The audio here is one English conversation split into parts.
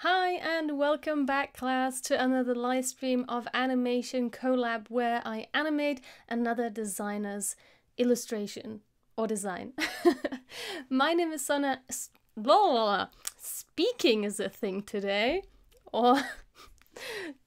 Hi and welcome back, class, to another live stream of Animation Collab where I animate another designer's illustration or design. My name is Sonja. Speaking is a thing today, or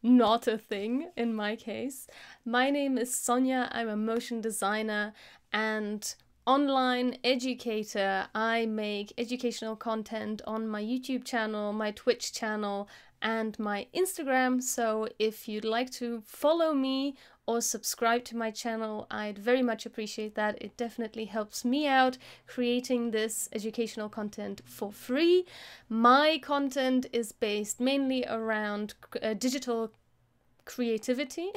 not a thing in my case. My name is Sonja. I'm a motion designer and online educator. I make educational content on my YouTube channel, my Twitch channel, and my Instagram. So if you'd like to follow me or subscribe to my channel, I'd very much appreciate that. It definitely helps me out creating this educational content for free. My content is based mainly around digital creativity.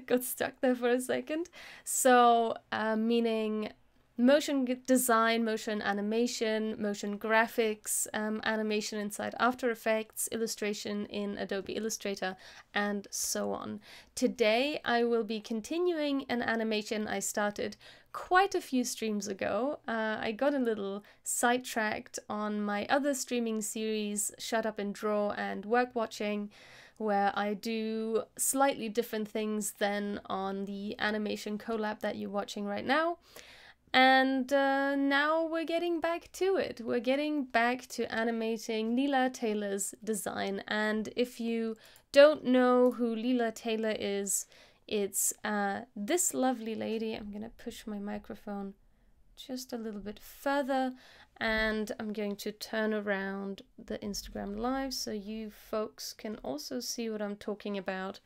Got stuck there for a second. So meaning motion design, motion animation, motion graphics, animation inside After Effects, illustration in Adobe Illustrator, and so on. Today I will be continuing an animation I started quite a few streams ago. I got a little sidetracked on my other streaming series, Shut Up and Draw and Work Watching, where I do slightly different things than on the animation collab that you're watching right now. And now we're getting back to it. We're getting back to animating Leela Taylor's design. And if you don't know who Leela Taylor is, it's this lovely lady. I'm gonna push my microphone just a little bit further, and I'm going to turn around the Instagram live so you folks can also see what I'm talking about.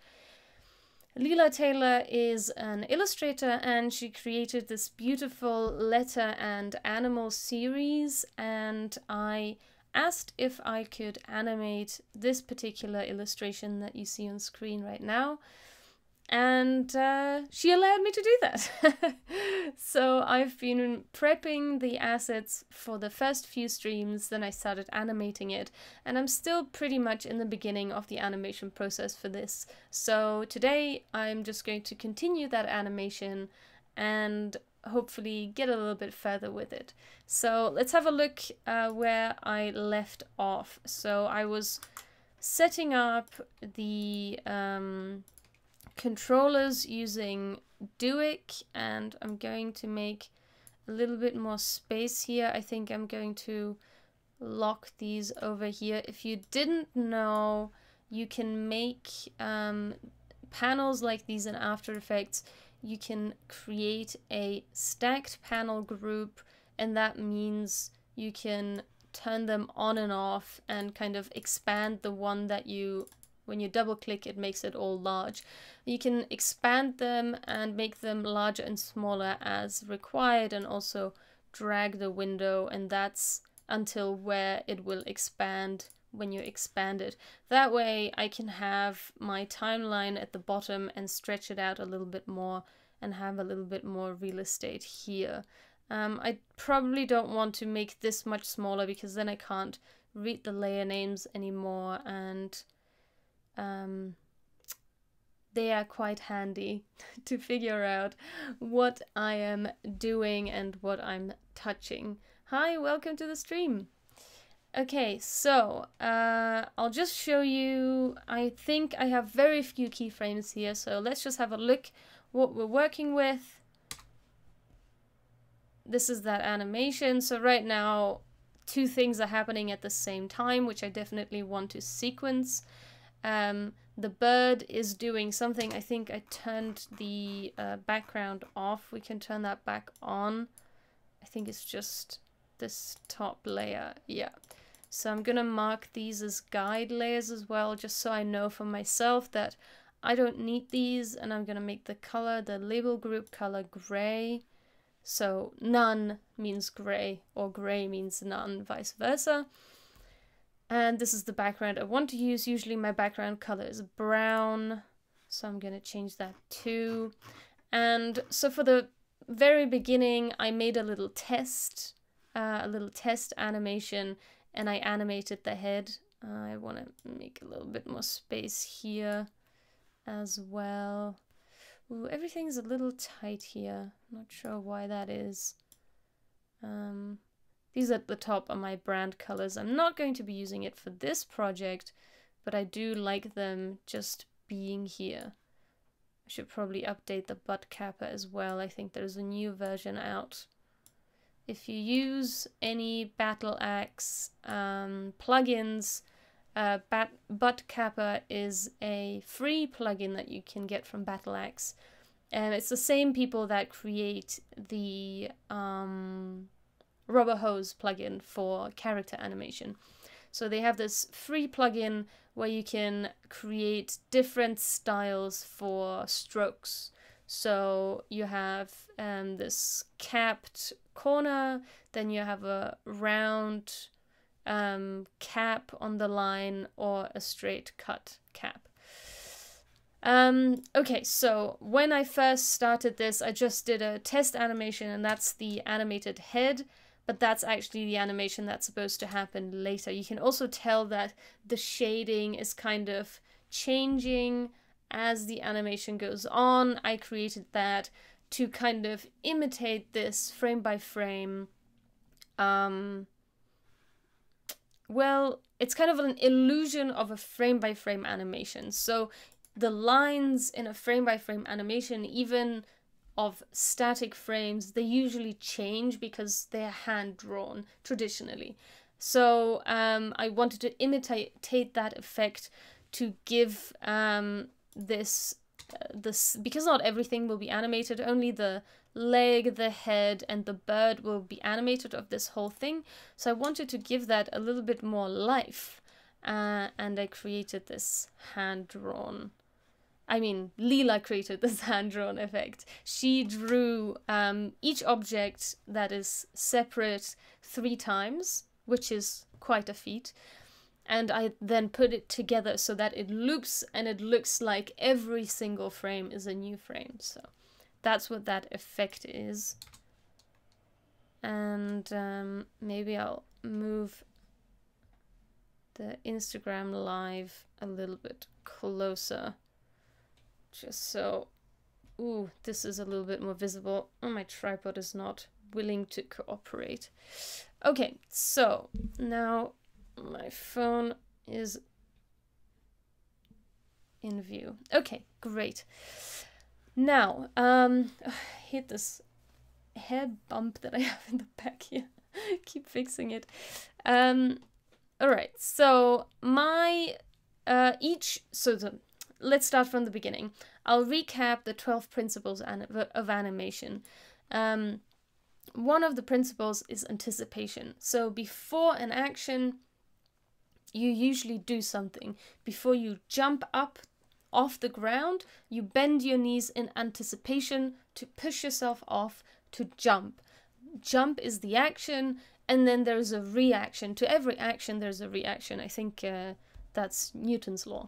Leela Taylor is an illustrator and she created this beautiful letter and animal series, and I asked if I could animate this particular illustration that you see on screen right now. And she allowed me to do that. So I've been prepping the assets for the first few streams, then I started animating it, and I'm still pretty much in the beginning of the animation process for this. So today I'm just going to continue that animation and hopefully get a little bit further with it. So let's have a look where I left off. So I was setting up the controllers using Duik, and I'm going to make a little bit more space here. I think I'm going to lock these over here. If you didn't know, you can make panels like these in After Effects. You can create a stacked panel group, and that means you can turn them on and off and kind of expand the one that you, when you double click, it makes it all large. You can expand them and make them larger and smaller as required, and also drag the window, and that's until where it will expand when you expand it. That way I can have my timeline at the bottom and stretch it out a little bit more and have a little bit more real estate here. I probably don't want to make this much smaller because then I can't read the layer names anymore, and they are quite handy to figure out what I am doing and what I'm touching. Hi, welcome to the stream. Okay, so I'll just show you. I think I have very few keyframes here, so let's just have a look what we're working with. This is that animation. So right now, two things are happening at the same time, which I definitely want to sequence. The bird is doing something. I think I turned the background off. We can turn that back on. I think it's just this top layer. Yeah. So I'm gonna mark these as guide layers as well, just so I know for myself that I don't need these, and I'm gonna make the color, the label group color, gray. So none means gray, or gray means none, vice versa. And this is the background I want to use. Usually my background color is brown, so I'm going to change that too. And so for the very beginning, I made a little test animation, and I animated the head. I want to make a little bit more space here as well. Ooh, everything's a little tight here. Not sure why that is. These at the top are my brand colors. I'm not going to be using it for this project, but I do like them just being here. I should probably update the butt capper as well. I think there's a new version out. If you use any Battle Axe plugins, butt capper is a free plugin that you can get from Battle Axe. And it's the same people that create the rubber hose plugin for character animation. So they have this free plugin where you can create different styles for strokes. So you have this capped corner, then you have a round cap on the line, or a straight cut cap. Okay, so when I first started this, I just did a test animation, and that's the animated head, but that's actually the animation that's supposed to happen later. You can also tell that the shading is kind of changing as the animation goes on. I created that to kind of imitate this frame by frame. Well, it's kind of an illusion of a frame by frame animation. So the lines in a frame by frame animation, even of static frames, they usually change because they're hand drawn traditionally. So I wanted to imitate that effect to give this, because not everything will be animated, only the leg, the head, and the bird will be animated of this whole thing. So I wanted to give that a little bit more life, and I created this hand-drawn. I mean, Leela created this hand-drawn effect. She drew each object that is separate 3 times, which is quite a feat. And I then put it together so that it looks like every single frame is a new frame. So that's what that effect is. And maybe I'll move the Instagram live a little bit closer. Just so, ooh, this is a little bit more visible. Oh, my tripod is not willing to cooperate. Okay, so now my phone is in view. Okay, great. Now, I hate this hair bump that I have in the back here. Keep fixing it. All right, so my let's start from the beginning. I'll recap the 12 principles of animation. One of the principles is anticipation. So before an action, you usually do something. Before you jump up off the ground, you bend your knees in anticipation to push yourself off to jump. Jump is the action, and then there's a reaction. To every action, there's a reaction. I think that's Newton's law.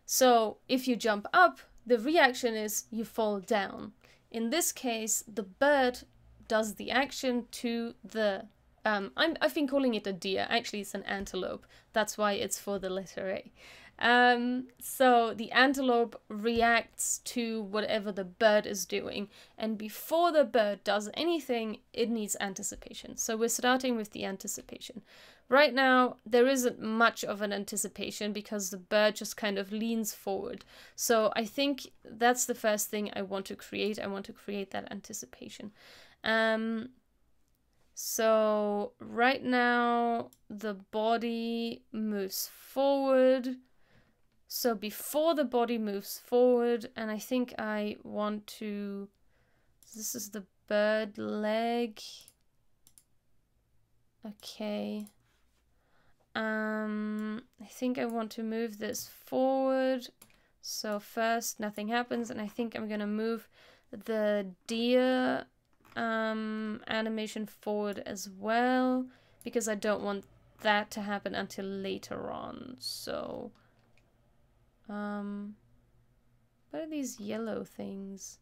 So if you jump up, the reaction is you fall down. In this case, the bird does the action to the... I've been calling it a deer. Actually, it's an antelope. That's why it's for the letter A. So the antelope reacts to whatever the bird is doing. And before the bird does anything, it needs anticipation. So we're starting with the anticipation. Right now, there isn't much of an anticipation because the bird just kind of leans forward. So I think that's the first thing I want to create. I want to create that anticipation. So right now, the body moves forward. So before the body moves forward, and I think I want to... This is the bird leg. Okay. I think I want to move this forward. So first, nothing happens, and I think I'm gonna move the deer animation forward as well, because I don't want that to happen until later on. So, what are these yellow things?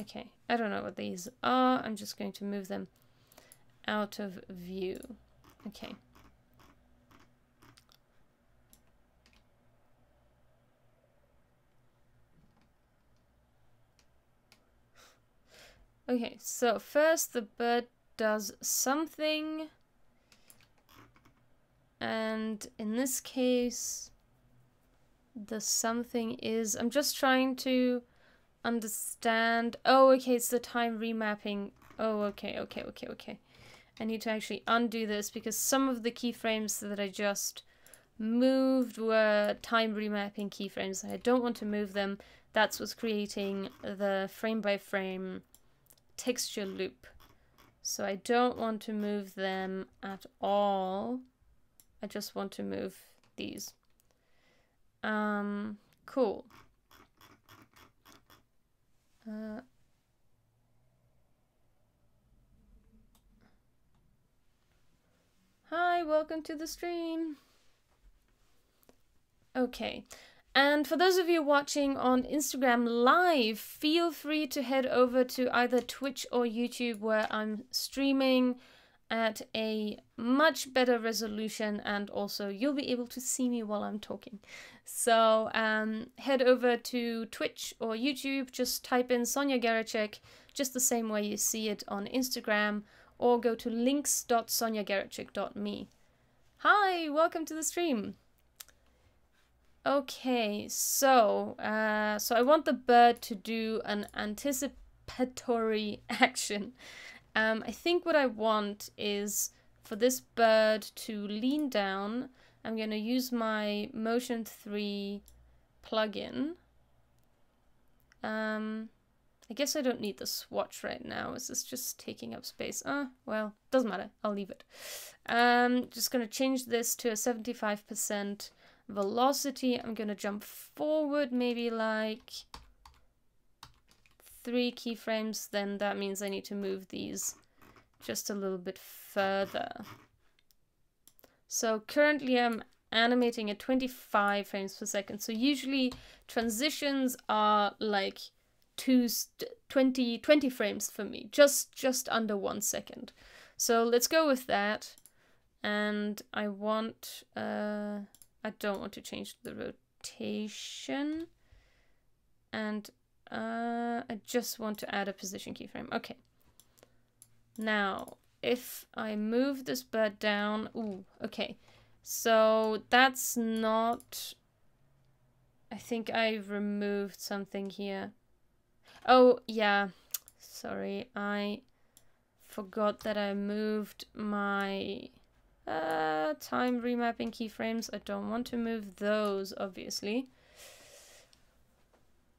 Okay, I don't know what these are. I'm just going to move them out of view. Okay. Okay, so first the bird does something. And in this case, the something is... I'm just trying to understand... Oh, okay, it's the time remapping. Oh, okay. I need to actually undo this because some of the keyframes that I just moved were time remapping keyframes. I don't want to move them. That's what's creating the frame by frame texture loop. So I don't want to move them at all. I just want to move these. Cool. Hi, welcome to the stream. Okay. And for those of you watching on Instagram Live, feel free to head over to either Twitch or YouTube where I'm streaming at a much better resolution, and also you'll be able to see me while I'm talking. So head over to Twitch or YouTube, just type in Sonja Geracsek, just the same way you see it on Instagram, or go to links.sonjageracsek.me. Hi, welcome to the stream. Okay, so I want the bird to do an anticipatory action. I think what I want is for this bird to lean down. I'm going to use my Motion 3 plugin. I guess I don't need the swatch right now. Is this just taking up space? Well, doesn't matter. I'll leave it. Just going to change this to a 75% velocity. I'm going to jump forward maybe like 3 keyframes. Then that means I need to move these just a little bit further. So currently I'm animating at 25 frames per second. So usually transitions are like 20 frames for me, just under 1 second. So let's go with that. And I want I don't want to change the rotation, and I just want to add a position keyframe. Okay. Now, if I move this bird down, ooh, okay. So that's not... I think I removed something here. Oh, yeah. Sorry, I forgot that I moved my time remapping keyframes. I don't want to move those, obviously.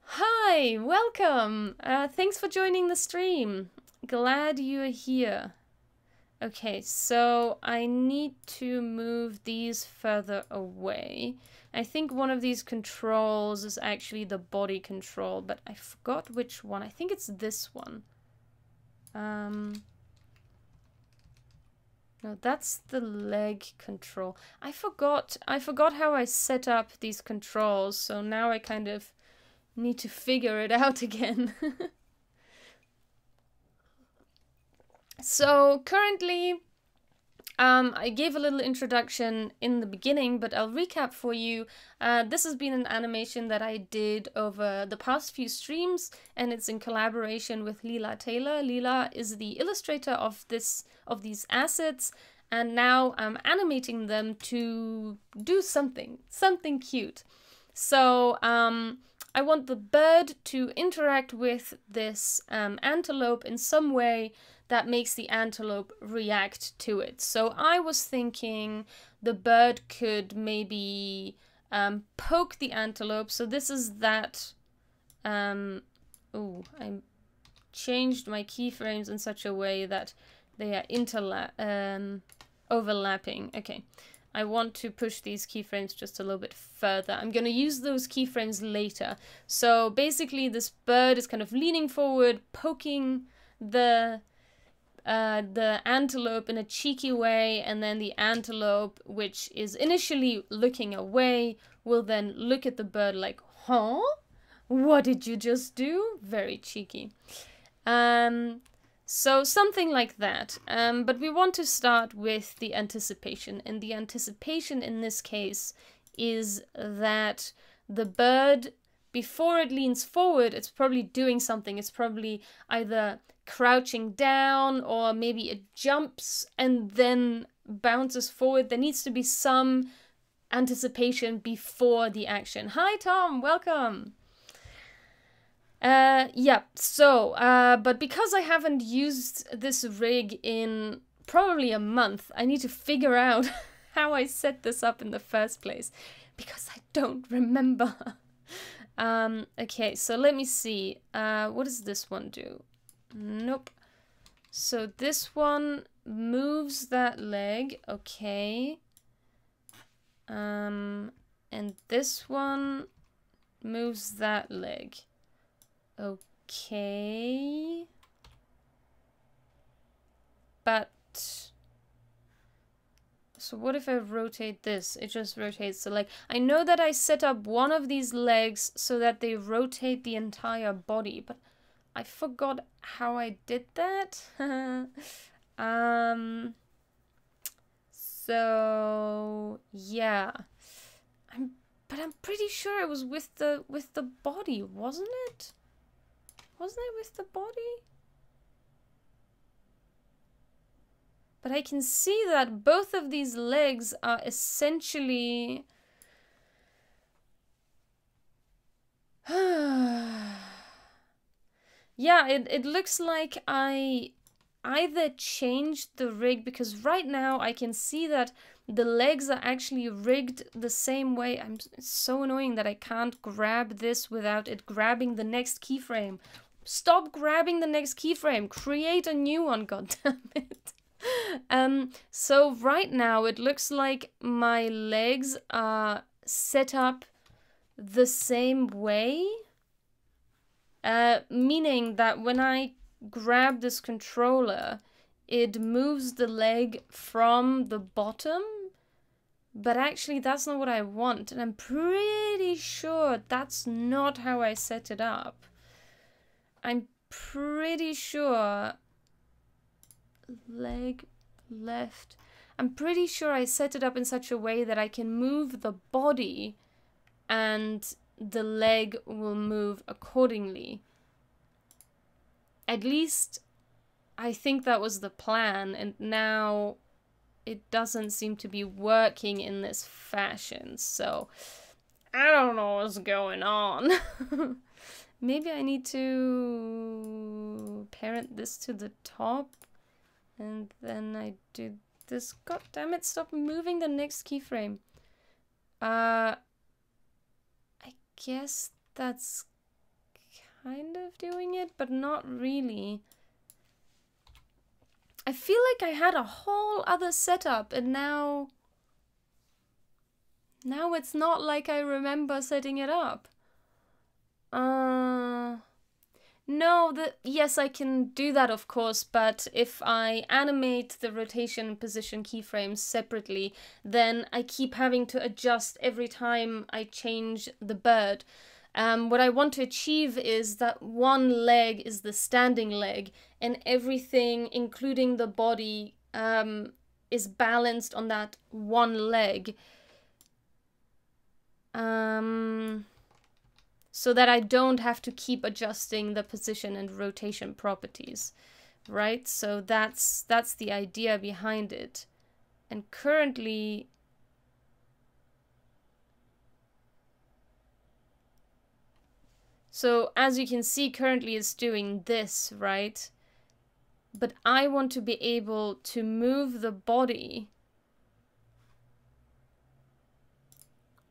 Hi, welcome. Thanks for joining the stream. Glad you're here. Okay, so I need to move these further away. I think one of these controls is actually the body control, but I forgot which one. I think it's this one. No, that's the leg control. I forgot how I set up these controls, so now I kind of need to figure it out again. So currently, I gave a little introduction in the beginning, but I'll recap for you. This has been an animation that I did over the past few streams, and it's in collaboration with Leela Taylor. Leela is the illustrator of these assets, and now I'm animating them to do something cute. So I want the bird to interact with this antelope in some way that makes the antelope react to it. So I was thinking the bird could maybe poke the antelope. So this is that... I changed my keyframes in such a way that they are overlapping. Okay. I want to push these keyframes just a little bit further. I'm going to use those keyframes later. So basically this bird is kind of leaning forward, poking the antelope in a cheeky way, and then the antelope, which is initially looking away, will then look at the bird like, huh? What did you just do? Very cheeky. So something like that. But we want to start with the anticipation, and the anticipation in this case is that the bird before it leans forward, it's probably doing something. It's probably either crouching down or maybe it jumps and then bounces forward. There needs to be some anticipation before the action. Hi, Tom. Welcome. Yeah, so, but because I haven't used this rig in probably a month, I need to figure out how I set this up in the first place, because I don't remember. Okay, so let me see. What does this one do? Nope. So this one moves that leg, okay. And this one moves that leg. Okay. But so what if I rotate this? It just rotates the leg. I know that I set up one of these legs so that they rotate the entire body, but I forgot how I did that. So yeah. But I'm pretty sure it was with the body, wasn't it? Wasn't it with the body? But I can see that both of these legs are essentially... Yeah, it looks like I either changed the rig, because right now I can see that the legs are actually rigged the same way. It's so annoying that I can't grab this without it grabbing the next keyframe. Stop grabbing the next keyframe. Create a new one, goddammit. So right now it looks like my legs are set up the same way. Meaning that when I grab this controller, it moves the leg from the bottom. But actually that's not what I want. And I'm pretty sure that's not how I set it up. I'm pretty sure... Leg left. I'm pretty sure I set it up in such a way that I can move the body and the leg will move accordingly. At least I think that was the plan, and now it doesn't seem to be working in this fashion, so I don't know what's going on. Maybe I need to parent this to the top. And then I do this. God damn it, stop moving the next keyframe. I guess that's kind of doing it, but not really. I feel like I had a whole other setup, and now it's not like I remember setting it up. No, yes, I can do that, of course, but if I animate the rotation and position keyframes separately, then I keep having to adjust every time I change the bird. What I want to achieve is that one leg is the standing leg, and everything, including the body, is balanced on that one leg. So that I don't have to keep adjusting the position and rotation properties, right? So that's the idea behind it. And currently, so as you can see, currently it's doing this, right? But I want to be able to move the body.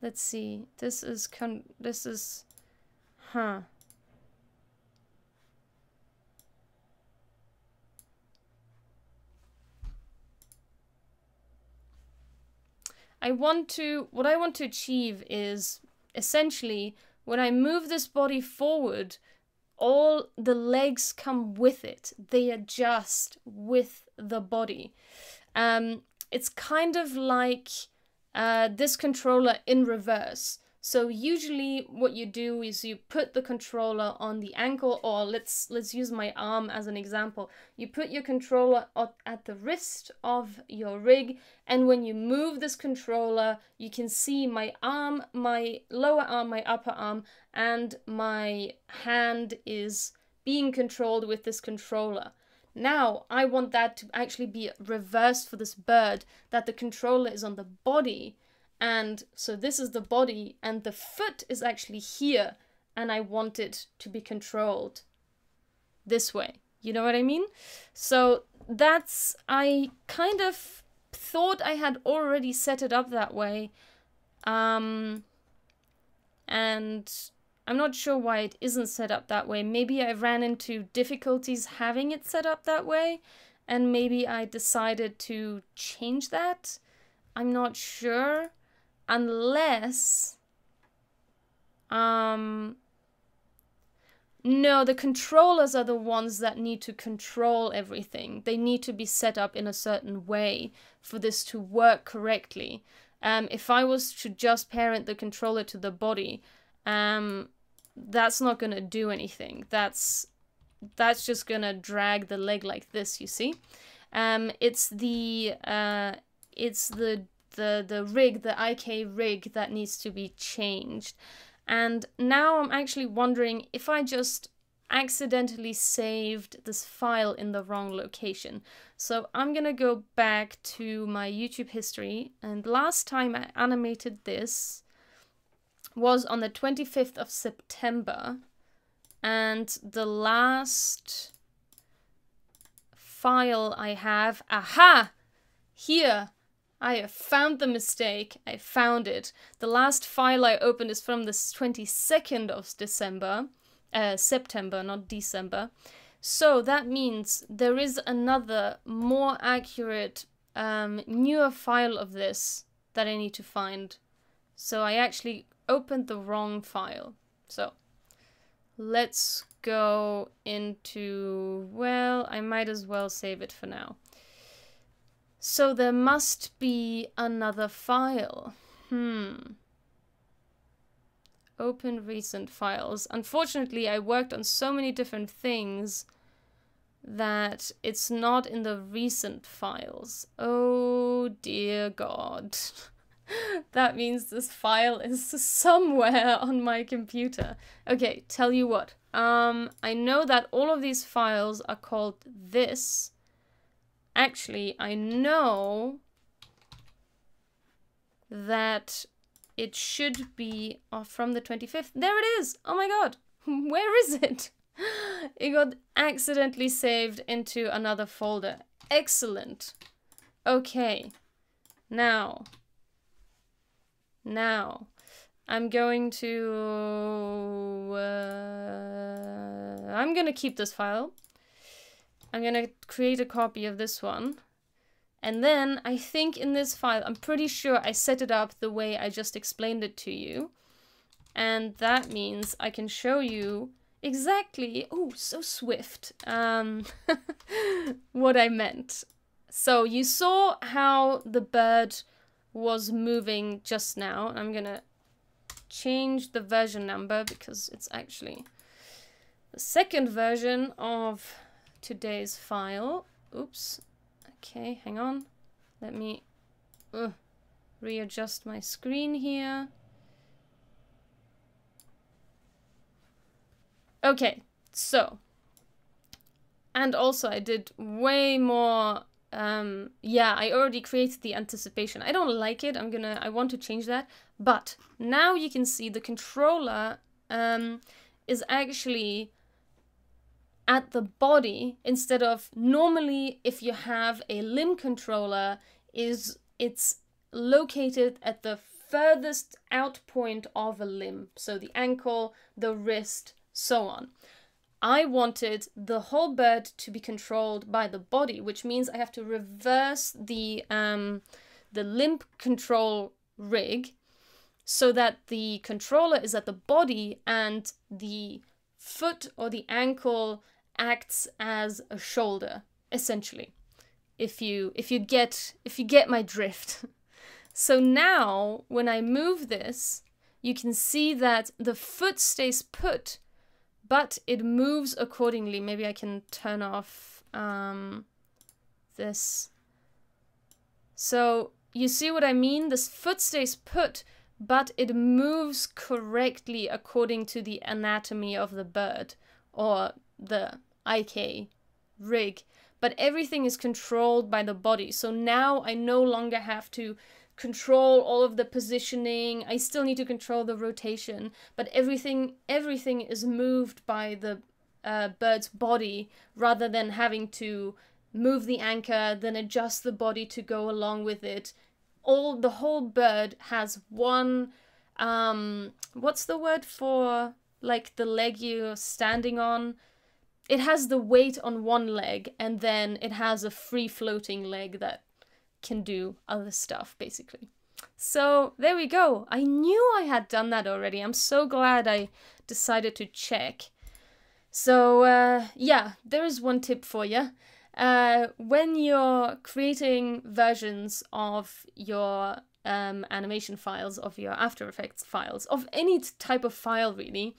Let's see. This is huh. What I want to achieve is essentially when I move this body forward, all the legs come with it. They adjust with the body. It's kind of like this controller in reverse. So usually what you do is you put the controller on the ankle, or let's use my arm as an example. You put your controller at the wrist of your rig, and when you move this controller, you can see my arm, my lower arm, my upper arm, and my hand is being controlled with this controller. Now I want that to actually be reversed for this bird, that the controller is on the body. And so this is the body, and the foot is actually here, and I want it to be controlled this way. You know what I mean? So that's, I kind of thought I had already set it up that way. And I'm not sure why it isn't set up that way. Maybe I ran into difficulties having it set up that way, and maybe I decided to change that. I'm not sure. Unless, no, the controllers are the ones that need to control everything. They need to be set up in a certain way for this to work correctly. If I was to just parent the controller to the body, that's not gonna do anything. That's just gonna drag the leg like this, you see? It's the rig, the IK rig, that needs to be changed. And now I'm actually wondering if I just accidentally saved this file in the wrong location. So I'm gonna go back to my YouTube history, and last time I animated this was on the 25th of September, and the last file I have, aha, here, I have found the mistake. I found it. The last file I opened is from the 22nd of September, not December. So that means there is another more accurate, newer file of this that I need to find. So I actually opened the wrong file. So let's go into, well, I might as well save it for now. So there must be another file. Open recent files. Unfortunately, I worked on so many different things that it's not in the recent files. Oh dear God. That means this file is somewhere on my computer. Okay, tell you what. I know that all of these files are called this. Actually, I know that it should be from the 25th. There it is! Oh my god! Where is it? It got accidentally saved into another folder. Excellent. Okay. Now, I'm going to... I'm gonna keep this file. I'm gonna create a copy of this one. And then I think in this file, I'm pretty sure I set it up the way I just explained it to you. And that means I can show you exactly, oh, so swift, what I meant. So you saw how the bird was moving just now. I'm gonna change the version number because it's actually the second version of today's file. Oops. Okay, hang on. Let me readjust my screen here. Okay, so. And also I did way more, yeah, I already created the anticipation. I don't like it. I want to change that. But now you can see the controller is actually at the body, instead of normally if you have a limb controller, it's located at the furthest out point of a limb. So the ankle, the wrist, so on. I wanted the whole bird to be controlled by the body, which means I have to reverse the limb control rig so that the controller is at the body and the foot or the ankle acts as a shoulder, essentially. If you get my drift. So now when I move this, you can see that the foot stays put, but it moves accordingly. Maybe I can turn off this. So you see what I mean? This foot stays put, but it moves correctly according to the anatomy of the bird or the IK rig. But everything is controlled by the body. So now I no longer have to control all of the positioning. I still need to control the rotation, but everything is moved by the bird's body rather than having to move the anchor, then adjust the body to go along with it. The whole bird has one, what's the word for like the leg you're standing on? It has the weight on one leg, and then it has a free floating leg that can do other stuff, basically. So there we go. I knew I had done that already. I'm so glad I decided to check. So yeah, there is one tip for you. When you're creating versions of your animation files, of your After Effects files, of any type of file really,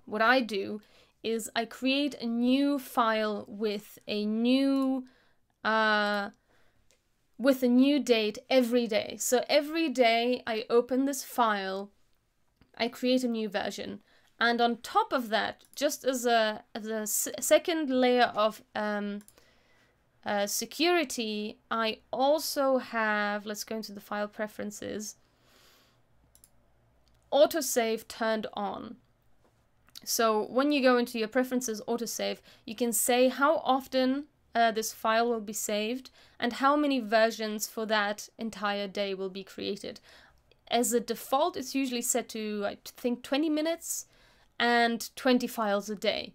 what I do is I create a new file with a new date every day. So every day I open this file, I create a new version. And on top of that, just as a second layer of security, I also have, let's go into the file preferences, autosave turned on. So when you go into your preferences autosave, you can say how often this file will be saved and how many versions for that entire day will be created. As a default, it's usually set to, I think, 20 minutes and 20 files a day.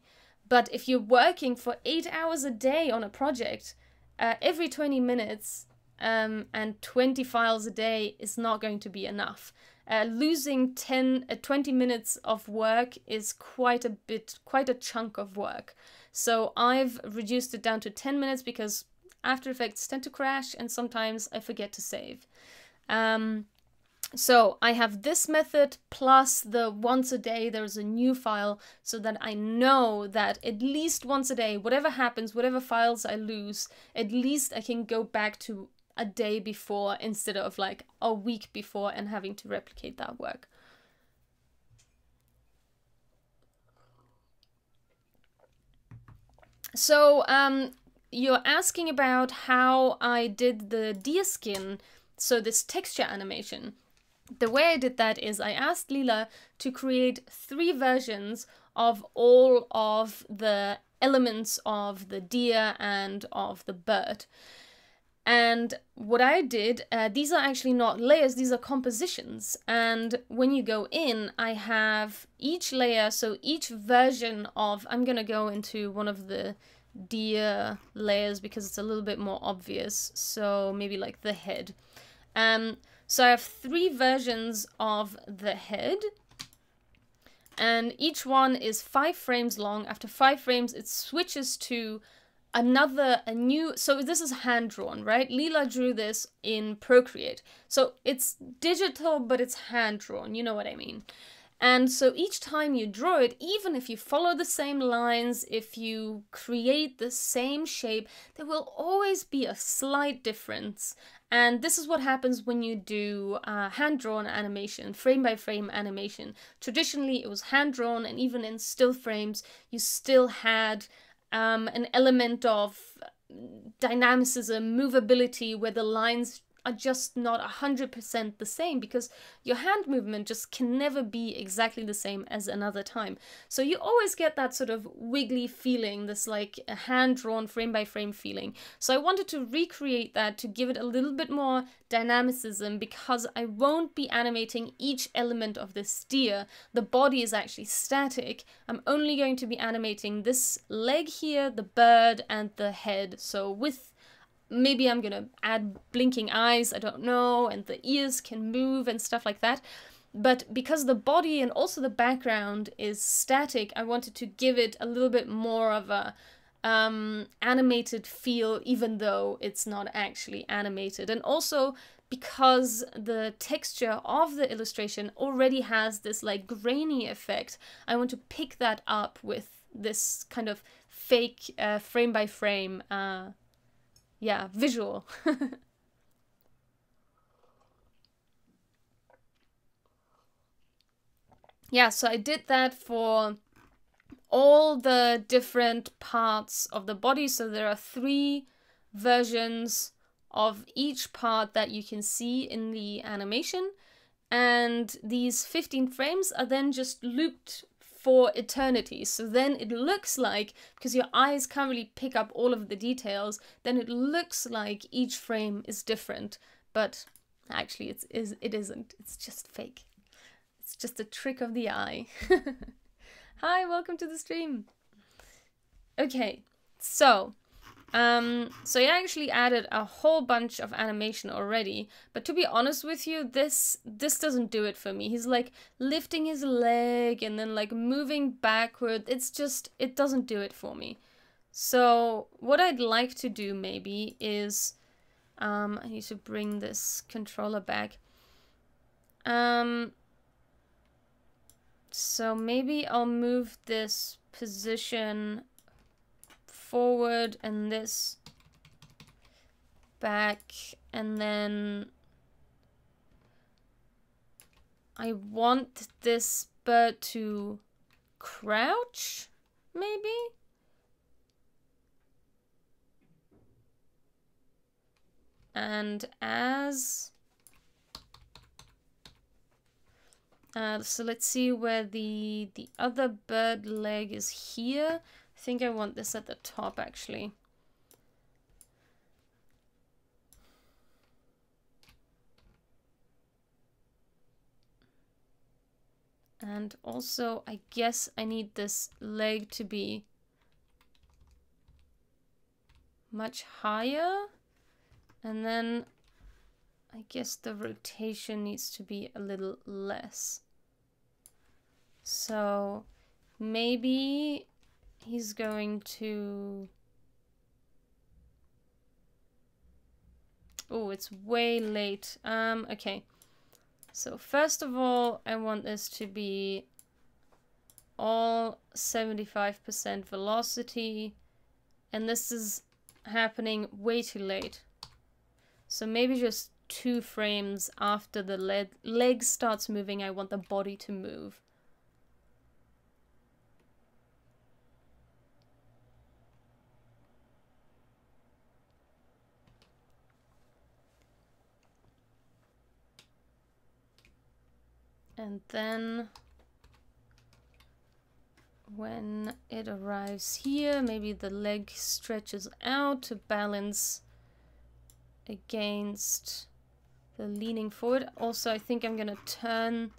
But if you're working for 8 hours a day on a project, every 20 minutes and 20 files a day is not going to be enough. Losing 20 minutes of work is quite a chunk of work. So I've reduced it down to 10 minutes because After Effects tend to crash and sometimes I forget to save. So I have this method plus the once a day there's a new file, so that I know that at least once a day, whatever happens, whatever files I lose, at least I can go back to a day before instead of like a week before and having to replicate that work. So you're asking about how I did the deer skin, so this texture animation. The way I did that is I asked Leela to create 3 versions of all of the elements of the deer and of the bird. And what I did, these are actually not layers, these are compositions. And when you go in, I have each layer, so each version of, I'm gonna go into one of the deer layers because it's a little bit more obvious. So maybe like the head. So I have 3 versions of the head, and each one is 5 frames long. After 5 frames, it switches to a new, so this is hand-drawn, right? Leela drew this in Procreate. So it's digital, but it's hand-drawn, you know what I mean. And so each time you draw it, even if you follow the same lines, if you create the same shape, there will always be a slight difference. And this is what happens when you do hand-drawn animation, frame-by-frame animation. Traditionally, it was hand-drawn, and even in still frames, you still had an element of dynamicism, movability, where the lines are just not 100% the same, because your hand movement just can never be exactly the same as another time. So you always get that sort of wiggly feeling, this like a hand-drawn frame-by-frame feeling. So I wanted to recreate that to give it a little bit more dynamicism, because I won't be animating each element of this deer. The body is actually static. I'm only going to be animating this leg here, the bird, and the head. So with maybe I'm gonna add blinking eyes, I don't know, and the ears can move and stuff like that. But because the body and also the background is static, I wanted to give it a little bit more of a animated feel, even though it's not actually animated. And also because the texture of the illustration already has this like grainy effect, I want to pick that up with this kind of fake frame by frame yeah, visual. Yeah, so I did that for all the different parts of the body. So there are 3 versions of each part that you can see in the animation. And these 15 frames are then just looped for eternity. So then it looks like, because your eyes can't really pick up all of the details, then it looks like each frame is different. But actually it isn't. It's just fake. It's just a trick of the eye. Hi, welcome to the stream. Okay, so I actually added a whole bunch of animation already, but to be honest with you, this doesn't do it for me. He's like lifting his leg and then like moving backward. It doesn't do it for me. So what I'd like to do maybe is, I need to bring this controller back. So maybe I'll move this position forward and this back, and then I want this bird to crouch, maybe? And as... so let's see where the other bird leg is here. I think I want this at the top, actually. And also, I guess I need this leg to be much higher. And then I guess the rotation needs to be a little less. So maybe he's going to... Oh, it's way late. Okay. So first of all, I want this to be all 75% velocity. And this is happening way too late. So maybe just 2 frames after the leg starts moving, I want the body to move. And then when it arrives here, maybe the leg stretches out to balance against the leaning forward. Also, I think I'm gonna turn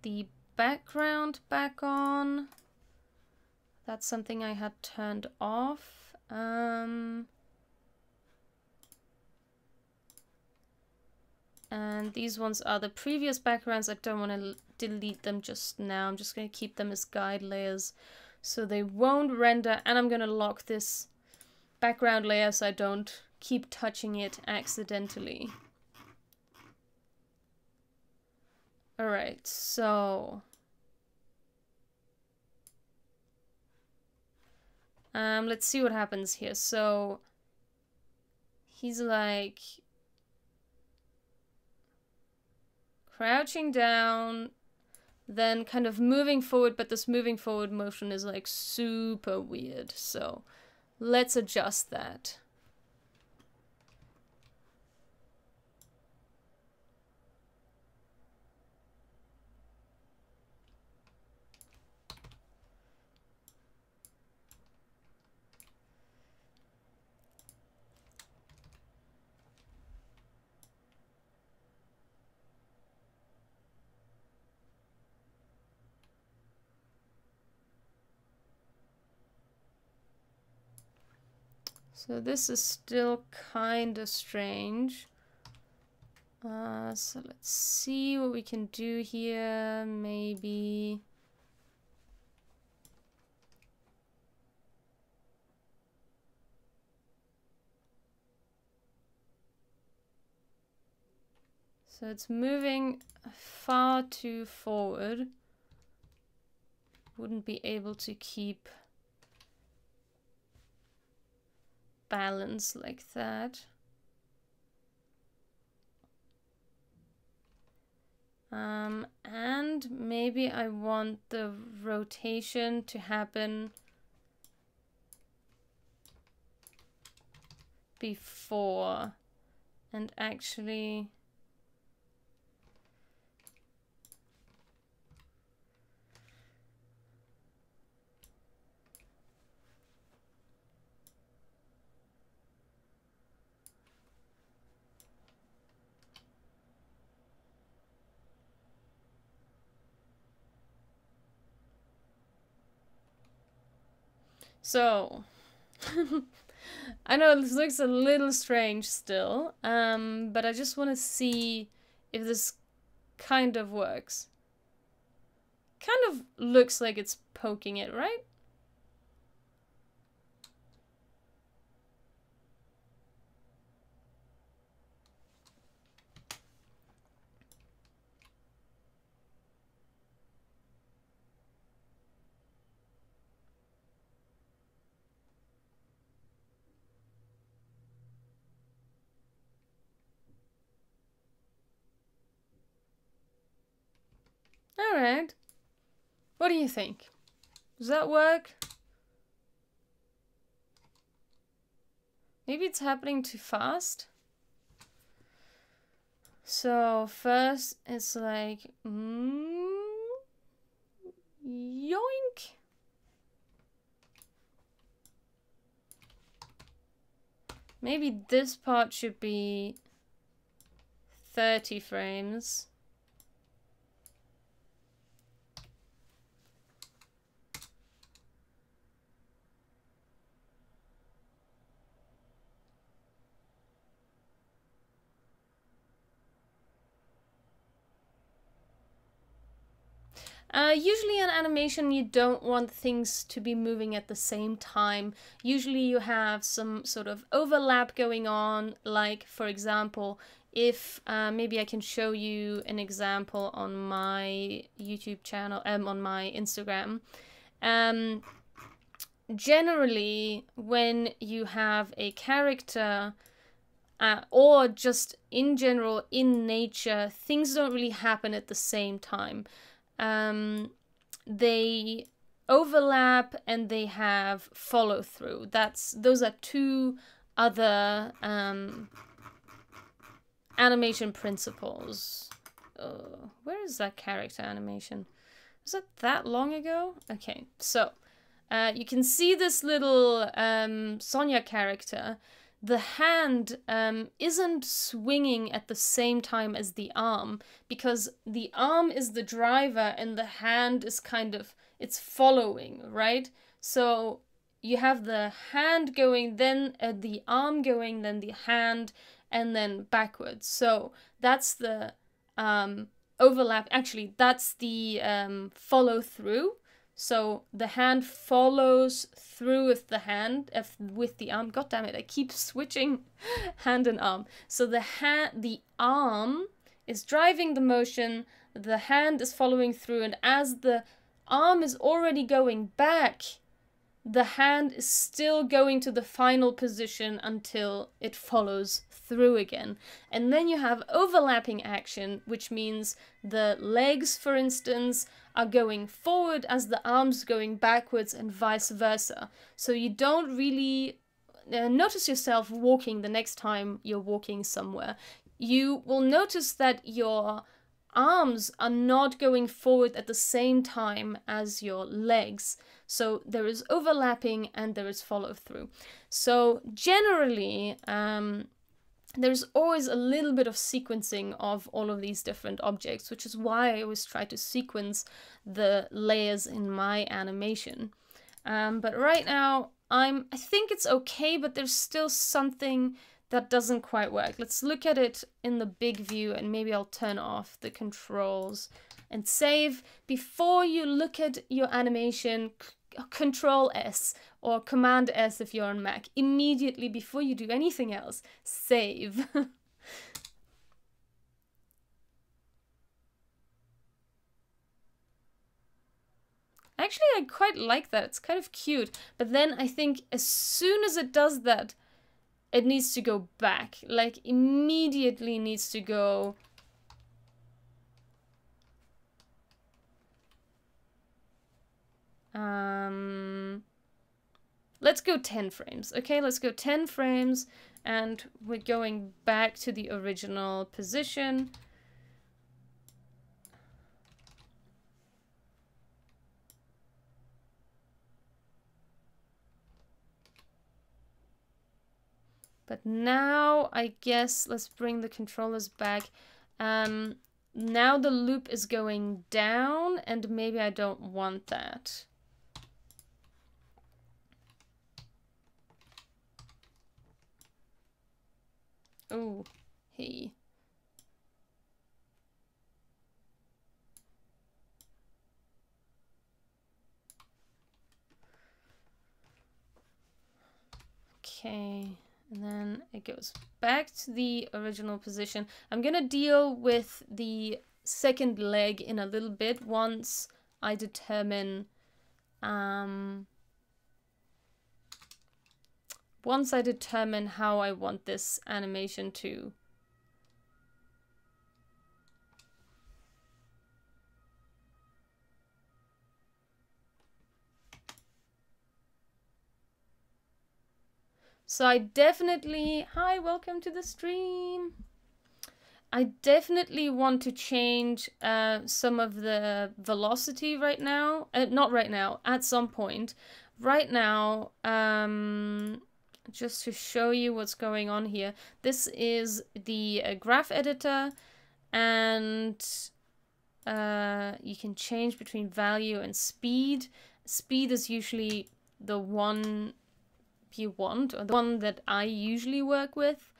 the background back on. That's something I had turned off. And these ones are the previous backgrounds. I don't want to delete them just now. I'm just going to keep them as guide layers so they won't render. And I'm going to lock this background layer so I don't keep touching it accidentally. Alright, so... let's see what happens here. So... he's like... crouching down, then kind of moving forward, but this moving forward motion is like super weird. So let's adjust that. So this is still kind of strange. So let's see what we can do here. Maybe... So it's moving far too forward. Wouldn't be able to keep balance like that. And maybe I want the rotation to happen before, and actually so I know this looks a little strange still, but I just want to see if this kind of works. Kind of looks like it's poking it, right? Alright. What do you think? Does that work? Maybe it's happening too fast. So first it's like, yoink. Maybe this part should be 30 frames. Usually in animation you don't want things to be moving at the same time. Usually you have some sort of overlap going on, like for example, if maybe I can show you an example on my YouTube channel, on my Instagram. Generally, when you have a character, or just in general in nature, things don't really happen at the same time. They overlap and they have follow through. Those are two other animation principles. Where is that character animation? Was it that long ago? Okay, so you can see this little Sonja character. The hand isn't swinging at the same time as the arm, because the arm is the driver and the hand is kind of, it's following, right? So you have the hand going, then the arm going, then the hand, and then backwards. So that's the overlap. Actually, that's the follow through. So the hand follows through with the hand, with the arm. God damn it, I keep switching hand and arm. So the arm is driving the motion, the hand is following through, and as the arm is already going back, the hand is still going to the final position until it follows through again. And then you have overlapping action, which means the legs, for instance, are going forward as the arms going backwards and vice versa. So you don't really notice yourself walking the next time you're walking somewhere. You will notice that your arms are not going forward at the same time as your legs. So there is overlapping and there is follow through. So generally, there's always a little bit of sequencing of all of these different objects, which is why I always try to sequence the layers in my animation. But right now, I think it's okay, but there's still something that doesn't quite work. Let's look at it in the big view, and maybe I'll turn off the controls and save. Before you look at your animation, Control S or Command S if you're on Mac. Immediately before you do anything else, save. Actually, I quite like that. It's kind of cute. But then I think as soon as it does that, it needs to go back. Like, immediately needs to go... Let's go 10 frames. Okay, let's go 10 frames. And we're going back to the original position. But now, I guess, let's bring the controllers back. Now the loop is going down, and maybe I don't want that. Oh, hey. Okay, and then it goes back to the original position. I'm gonna deal with the second leg in a little bit once I determine how I want this animation to. So I definitely, hi, welcome to the stream. I definitely want to change some of the velocity right now. Not right now, at some point. Right now, just to show you what's going on here. This is the graph editor, and you can change between value and speed. Speed is usually the one you want, or the one that I usually work with.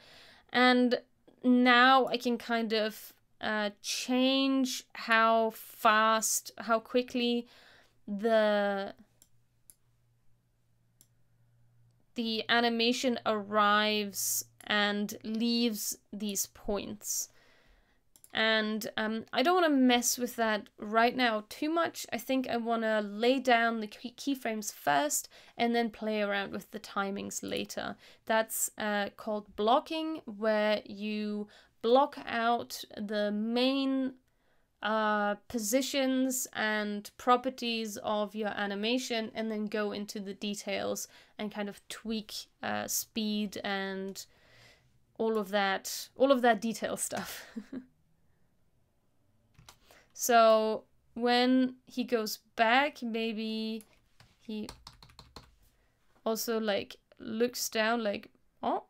And now I can kind of change how fast, how quickly the animation arrives and leaves these points. And I don't want to mess with that right now too much. I think I want to lay down the keyframes first and then play around with the timings later. That's called blocking, where you block out the main positions and properties of your animation and then go into the details and kind of tweak speed and all of that detail stuff. So when he goes back, maybe he also like looks down like, oh.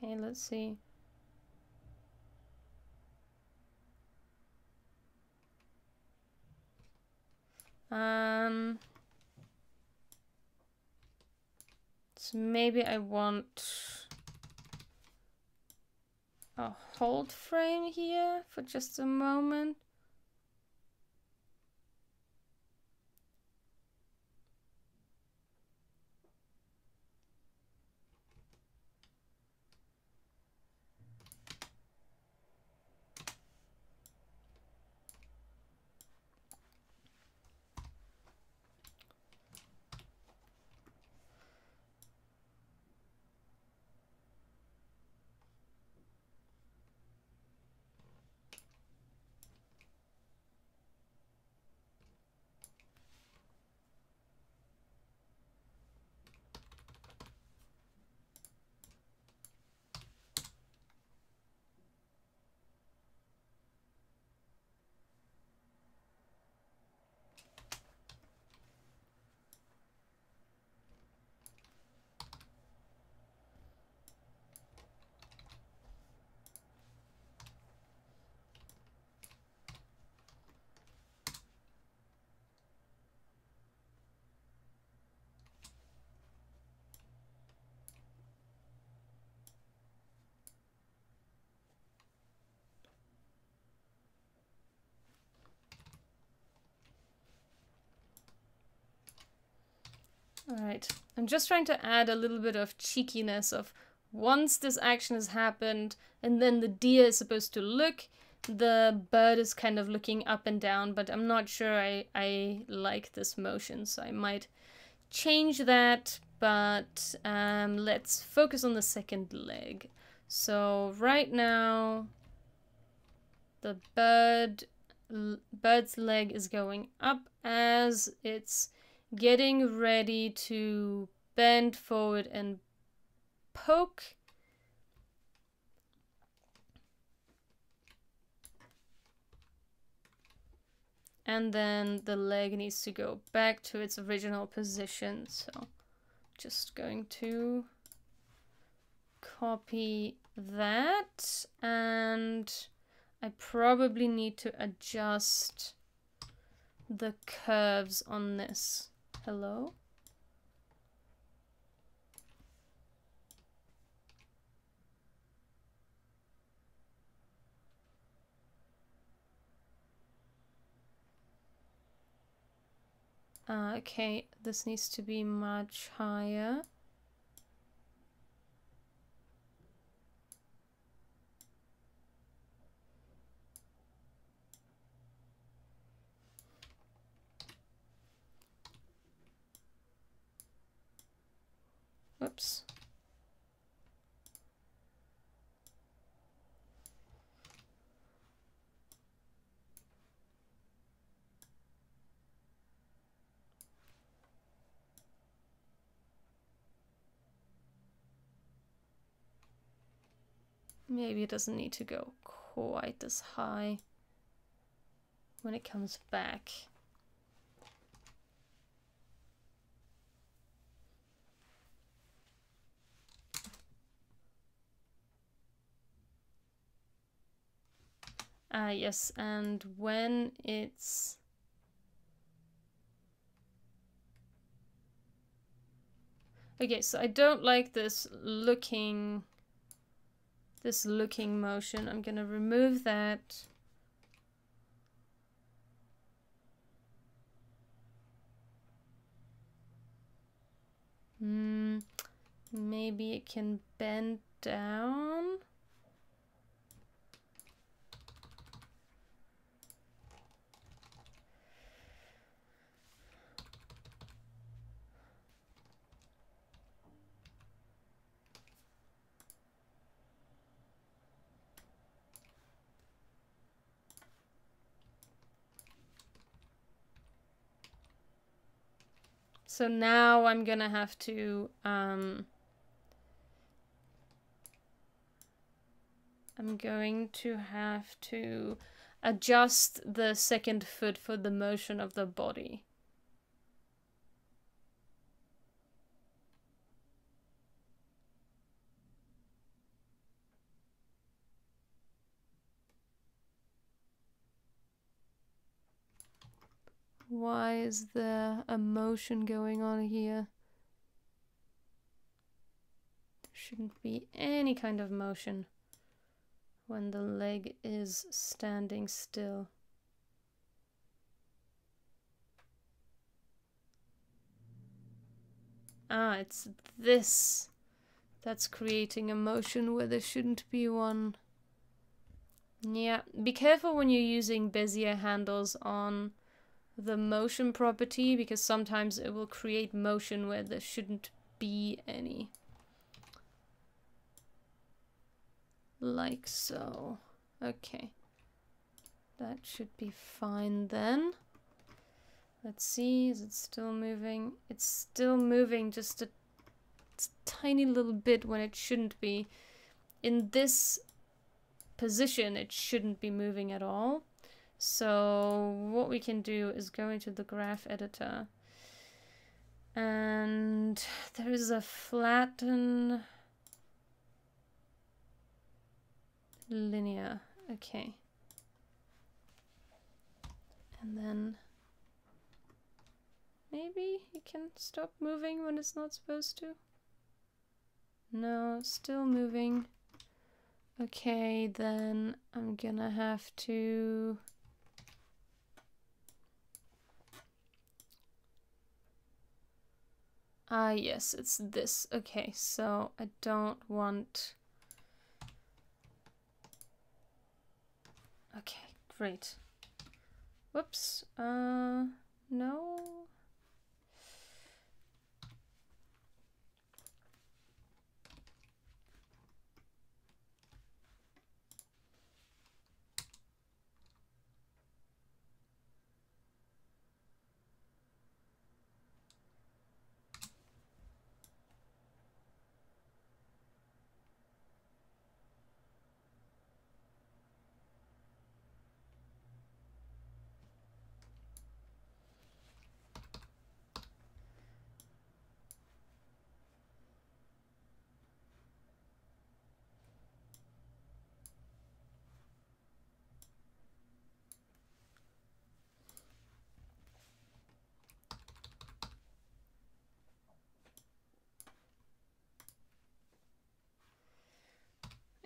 Okay, let's see. So maybe I want a hold frame here for just a moment. All right, I'm just trying to add a little bit of cheekiness of once this action has happened and then the deer is supposed to look, the bird is kind of looking up and down, but I'm not sure I like this motion, so I might change that, but let's focus on the second leg. So right now, the bird's leg is going up as it's getting ready to bend forward and poke. And then the leg needs to go back to its original position. So just going to copy that, and I probably need to adjust the curves on this. Hello? Okay, this needs to be much higher. Oops. Maybe it doesn't need to go quite this high when it comes back. Yes, and when it's... Okay, so I don't like this looking motion. I'm gonna remove that. Maybe it can bend down. So now I'm gonna have to adjust the second foot for the motion of the body. Why is there a motion going on here? There shouldn't be any kind of motion when the leg is standing still. Ah, it's this that's creating a motion where there shouldn't be one. Yeah, be careful when you're using Bezier handles on the motion property, because sometimes it will create motion where there shouldn't be any. Like so. Okay. That should be fine then. Let's see, is it still moving? It's still moving just a tiny little bit when it shouldn't be. In this position, it shouldn't be moving at all. So what we can do is go into the graph editor, and there is a flatten linear. Okay. And then maybe it can stop moving when it's not supposed to. No, still moving. Okay, then I'm gonna have to Ah, yes, it's this. Okay, so I don't want... Okay, great. Whoops. No.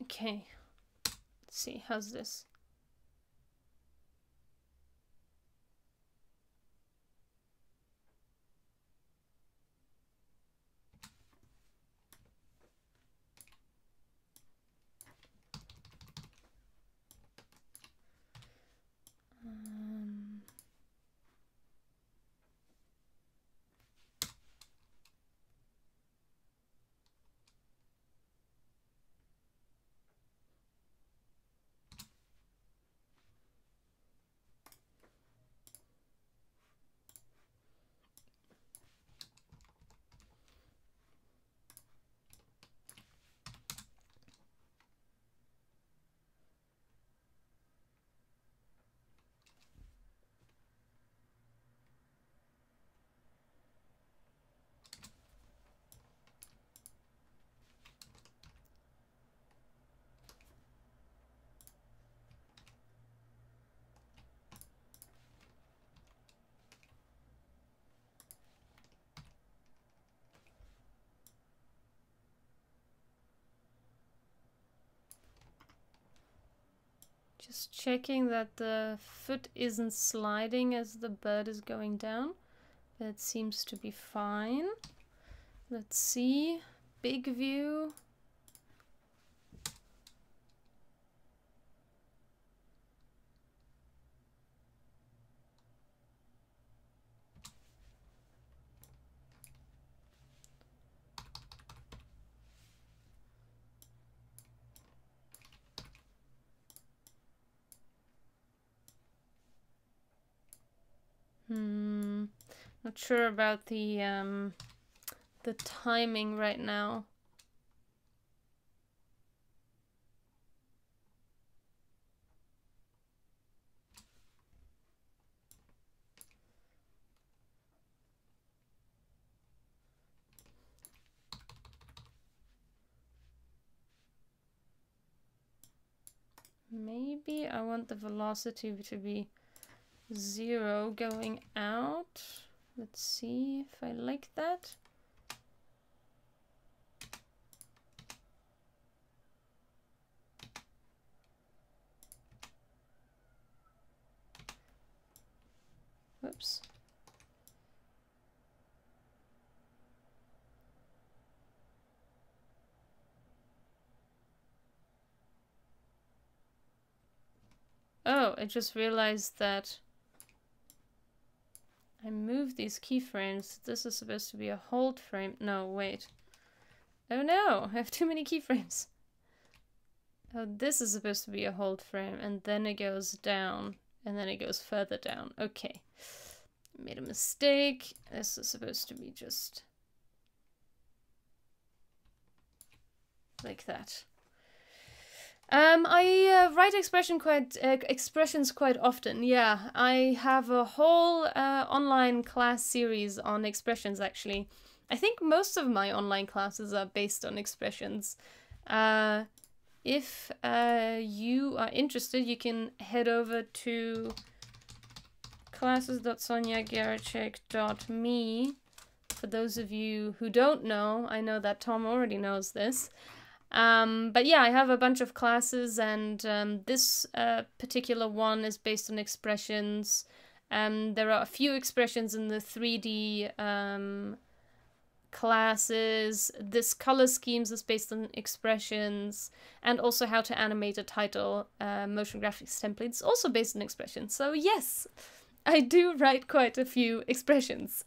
Okay. Let's see, how's this? Just checking that the foot isn't sliding as the bird is going down. That seems to be fine. Let's see. Big view. Not sure about the timing right now. Maybe I want the velocity to be 0 going out. Let's see if I like that. Whoops. Oh, I just realized that I moved these keyframes. This is supposed to be a hold frame. No, wait. Oh no, I have too many keyframes. Oh, this is supposed to be a hold frame, and then it goes down, and then it goes further down. Okay. Made a mistake. This is supposed to be just like that. I write expressions quite often. Yeah, I have a whole online class series on expressions, actually. I think most of my online classes are based on expressions. If you are interested, you can head over to classes.sonjageracek.me. For those of you who don't know, I know that Tom already knows this. But yeah, I have a bunch of classes, and this particular one is based on expressions. There are a few expressions in the 3D classes, this color schemes is based on expressions, and also how to animate a title motion graphics template is also based on expressions. So yes, I do write quite a few expressions.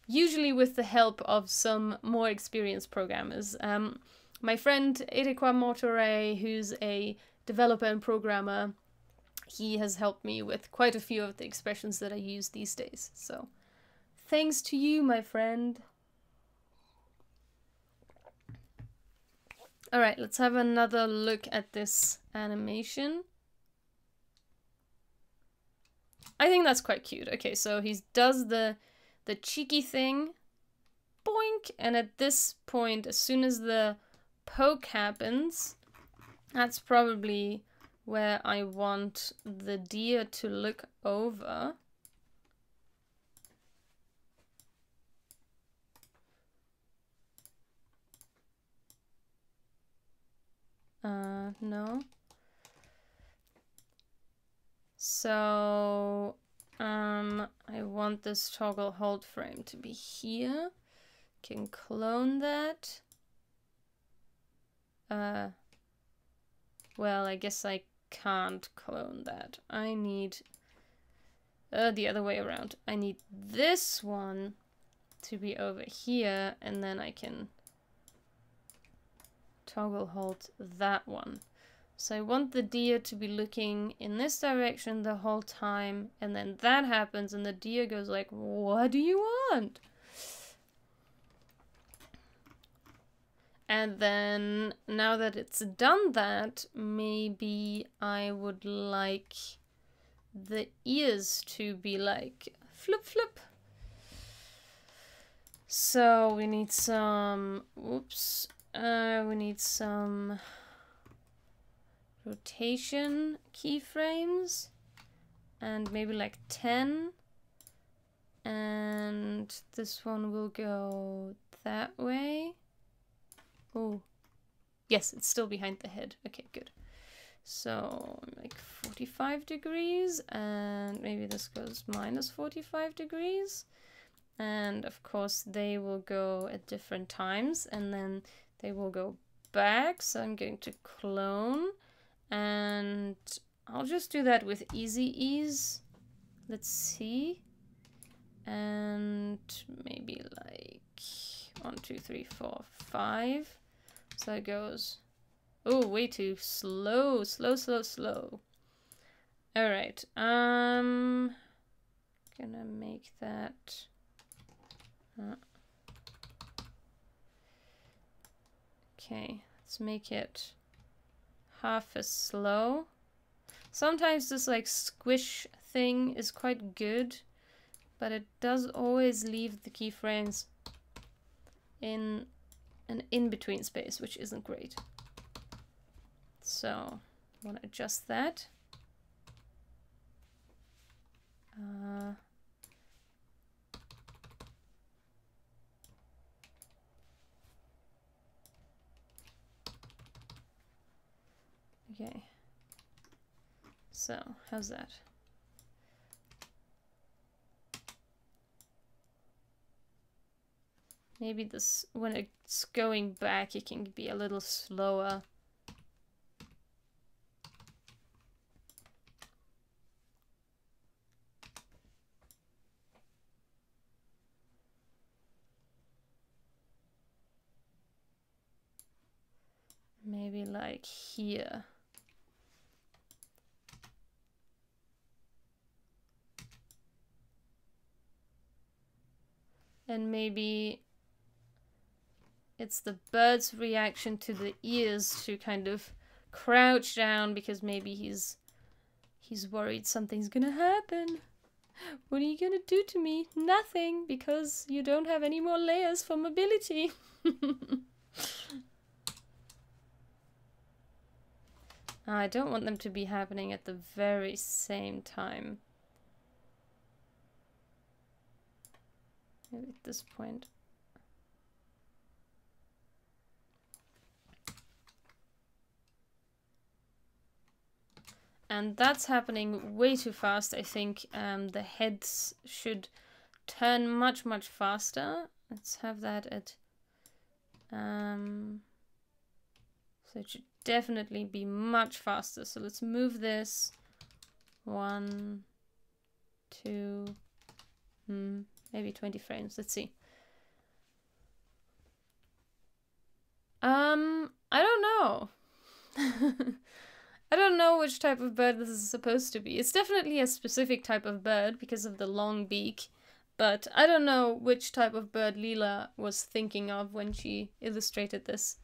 Usually with the help of some more experienced programmers. My friend Erikwa Mortore, who's a developer and programmer, he has helped me with quite a few of the expressions that I use these days. So thanks to you, my friend. All right, let's have another look at this animation. I think that's quite cute. Okay, so he does the cheeky thing, boink, and at this point, as soon as the poke happens, that's probably where I want the deer to look over. No. So, I want this toggle hold frame to be here. Can clone that. Well, I guess I can't clone that. I need the other way around. I need this one to be over here, and then I can toggle hold that one. So I want the deer to be looking in this direction the whole time, and then that happens and the deer goes like, what do you want? And then now that it's done that, maybe I would like the ears to be like flip flip. So we need some, oops, we need some rotation keyframes, and maybe like 10. And this one will go that way. Oh, yes, it's still behind the head. Okay, good. So like 45 degrees, and maybe this goes minus 45 degrees. And of course they will go at different times, and then they will go back. So I'm going to clone, and I'll just do that with easy ease. Let's see. And maybe like 1, 2, 3, 4, 5. So it goes, oh, way too slow, slow, slow, slow. All right, gonna make that. Okay, let's make it half as slow. Sometimes this like squish thing is quite good, but it does always leave the keyframes in an in-between space, which isn't great. So I want to adjust that. Okay. So how's that? Maybe this, when it's going back, it can be a little slower. Maybe like here. And maybe it's the bird's reaction to the ears to kind of crouch down, because maybe he's worried something's gonna happen. What are you gonna do to me? Nothing, because you don't have any more layers for mobility. I don't want them to be happening at the very same time. Maybe at this point. And that's happening way too fast. I think the heads should turn much, much faster. Let's have that at... so it should definitely be much faster. So let's move this 1, 2, maybe 20 frames. Let's see. I don't know. I don't know which type of bird this is supposed to be. It's definitely a specific type of bird because of the long beak, but I don't know which type of bird Leela was thinking of when she illustrated this.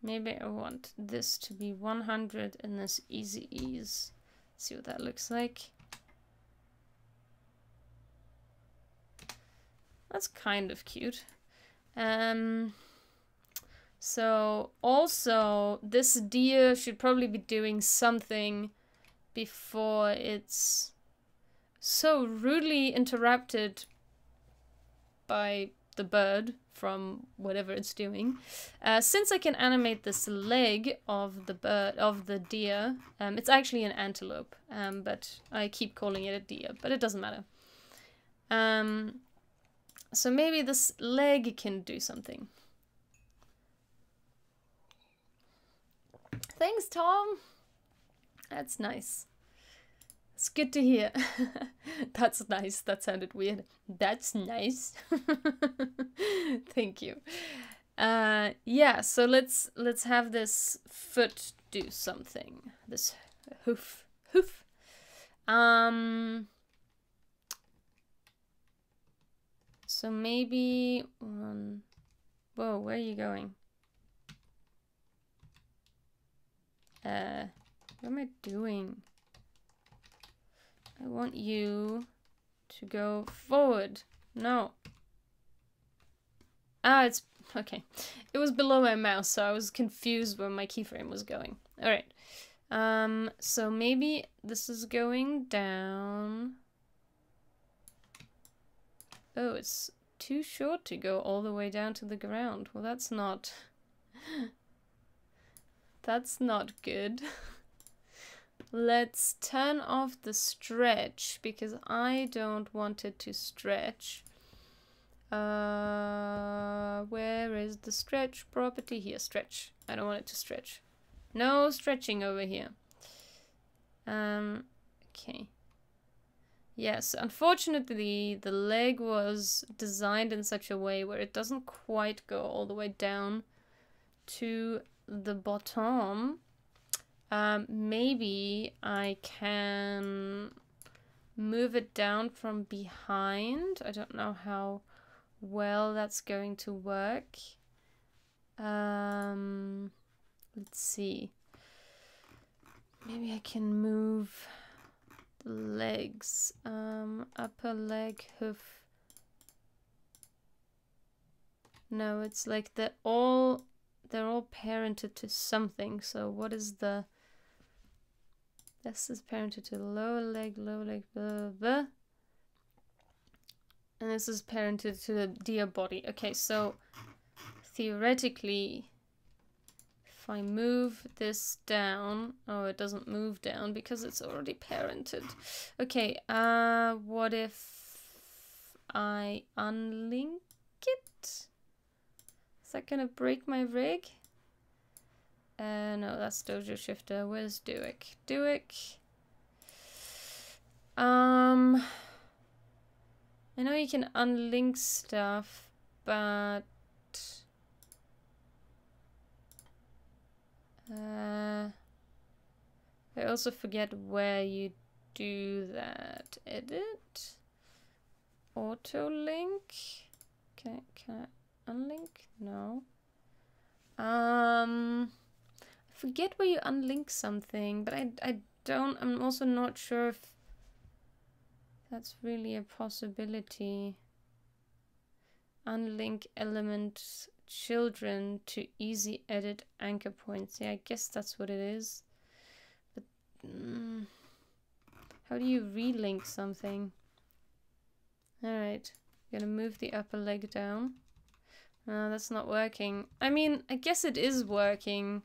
Maybe I want this to be 100 and this easy ease. See what that looks like. That's kind of cute. So also this deer should probably be doing something before it's so rudely interrupted by the bird from whatever it's doing. Since I can animate this leg of the bird, of the deer, it's actually an antelope, but I keep calling it a deer, but it doesn't matter. So maybe this leg can do something. Thanks, Tom. That's nice. It's good to hear. That's nice. That sounded weird. That's nice. Thank you. Yeah, so let's have this foot do something. This hoof. So maybe whoa, where are you going? What am I doing? I want you to go forward. No. Ah, it's... okay. It was below my mouse, so I was confused where my keyframe was going. Alright. So maybe this is going down. Oh, it's too short to go all the way down to the ground. Well, that's not... that's not good. Let's turn off the stretch because I don't want it to stretch. Where is the stretch property? Here, stretch. I don't want it to stretch. No stretching over here. Okay. Yes, unfortunately, the leg was designed in such a way where it doesn't quite go all the way down to the bottom. Maybe I can move it down from behind. I don't know how well that's going to work. Let's see. Maybe I can move the legs. Upper leg, hoof. No, it's like they're all parented to something. So what is the... this is parented to the lower leg, blah, blah, blah. And this is parented to the deer body. Okay, so theoretically, if I move this down... oh, it doesn't move down because it's already parented. Okay, what if I unlink it? Is that gonna break my rig? No, that's Dojo Shifter. Where's Duick? Duick. I know you can unlink stuff, but I also forget where you do that. Edit. Auto link. Can I unlink? No. I forget where you unlink something, but I don't... I'm also not sure if that's really a possibility. Unlink element children to easy edit anchor points. Yeah, I guess that's what it is. But How do you relink something? Alright, gonna move the upper leg down. No, that's not working. I mean, I guess it is working.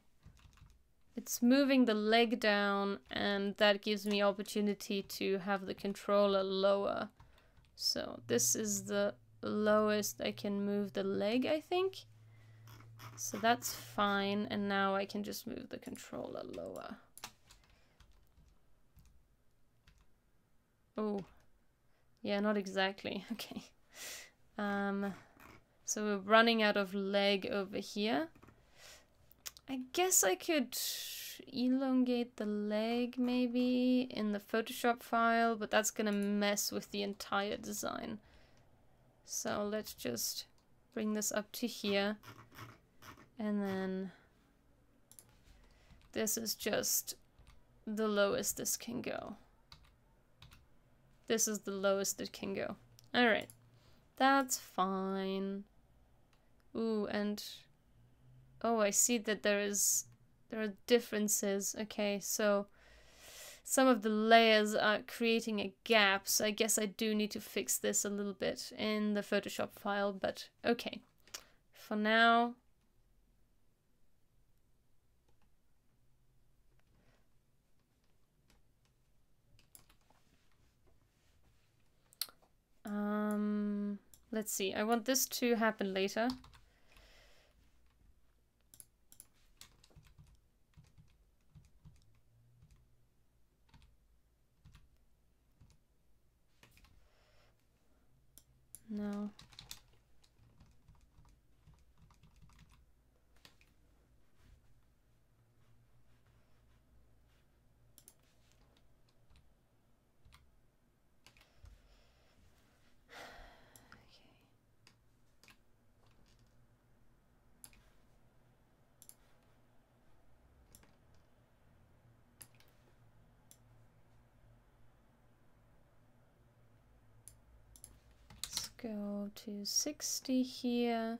It's moving the leg down, and that gives me opportunity to have the controller lower. So this is the lowest I can move the leg, I think. So that's fine, and now I can just move the controller lower. Oh, yeah, not exactly. Okay. So we're running out of leg over here. I guess I could elongate the leg maybe in the Photoshop file, but that's gonna mess with the entire design. So let's just bring this up to here. And then this is just the lowest this can go. This is the lowest it can go. Alright, that's fine. Ooh, and oh, I see that there are differences. Okay, so some of the layers are creating a gap, so I guess I do need to fix this a little bit in the Photoshop file, but okay. For now, let's see. I want this to happen later. No. Go to 60 here.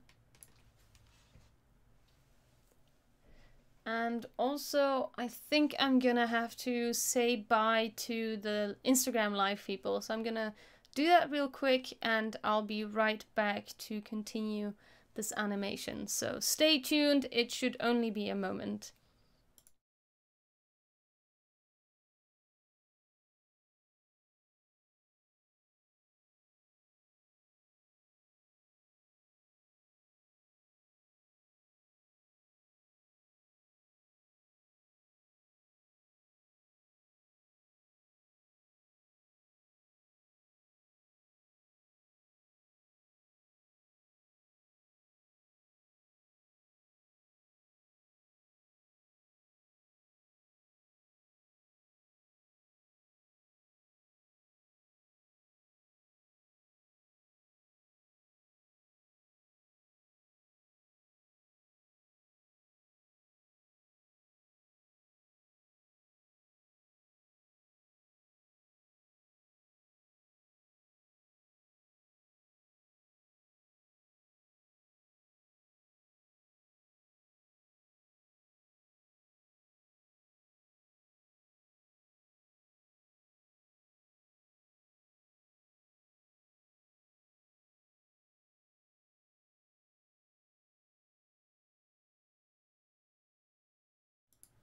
And also, I think I'm gonna have to say bye to the Instagram live people. So I'm gonna do that real quick and I'll be right back to continue this animation. So stay tuned, it should only be a moment.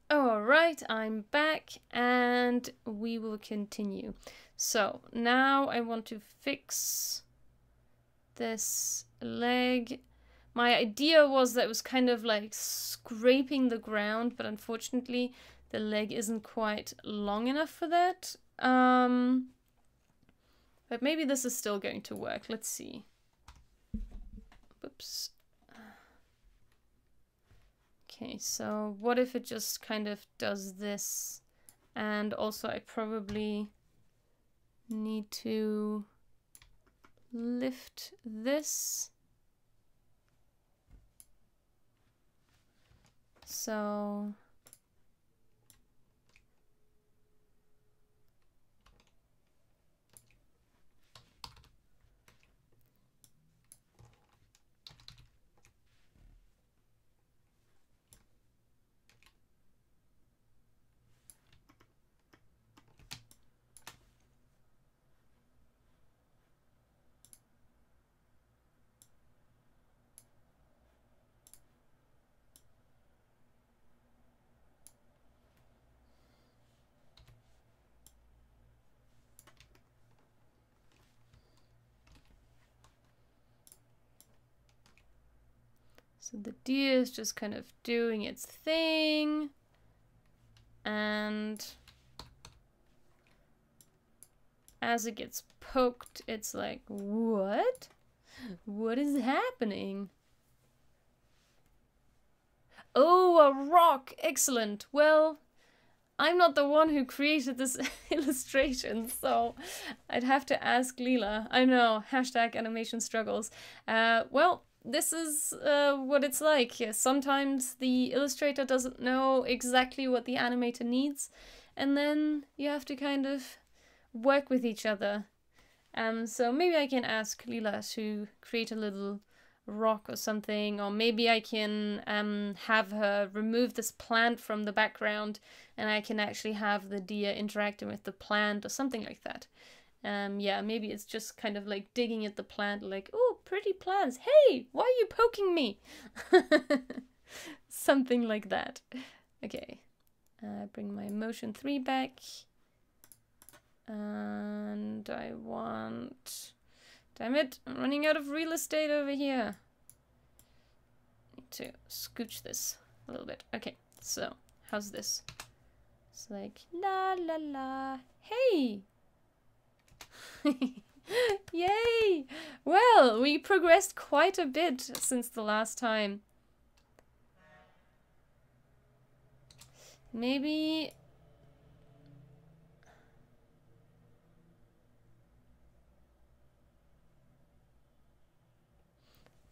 Alright, I'm back and we will continue. So now I want to fix this leg. My idea was that it was kind of like scraping the ground, but unfortunately the leg isn't quite long enough for that. But maybe this is still going to work. Let's see. Whoops. Okay, so what if it just kind of does this? And also I probably need to lift this. So So the deer is just kind of doing its thing. And as it gets poked, it's like, what? What is happening? Oh, a rock! Excellent. Well, I'm not the one who created this illustration, so I'd have to ask Leela. I know, hashtag animation struggles. Well, this is what it's like. Yeah, sometimes the illustrator doesn't know exactly what the animator needs, and then you have to kind of work with each other. So maybe I can ask Leela to create a little rock or something, or maybe I can have her remove this plant from the background and I can actually have the deer interacting with the plant or something like that. Yeah, maybe it's just kind of like digging at the plant like, oh, pretty plants, hey, why are you poking me? Something like that. Okay, bring my motion 3 back. And I want... Damn it, I'm running out of real estate over here. Need to scooch this a little bit. Okay, so how's this? It's like, la la la, hey! Yay! Well, we progressed quite a bit since the last time. Maybe...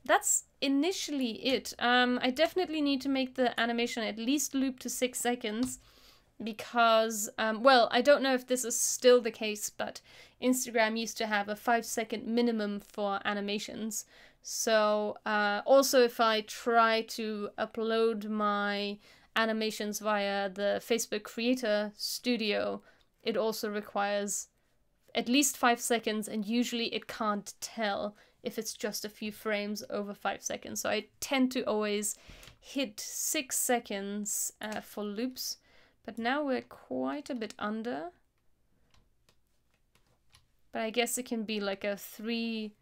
That's initially it. I definitely need to make the animation at least loop to 6 seconds because, well, I don't know if this is still the case, but Instagram used to have a 5-second minimum for animations. So also if I try to upload my animations via the Facebook Creator Studio, it also requires at least 5 seconds, and usually it can't tell if it's just a few frames over 5 seconds. So I tend to always hit 6 seconds for loops, but now we're quite a bit under. But I guess it can be like a 3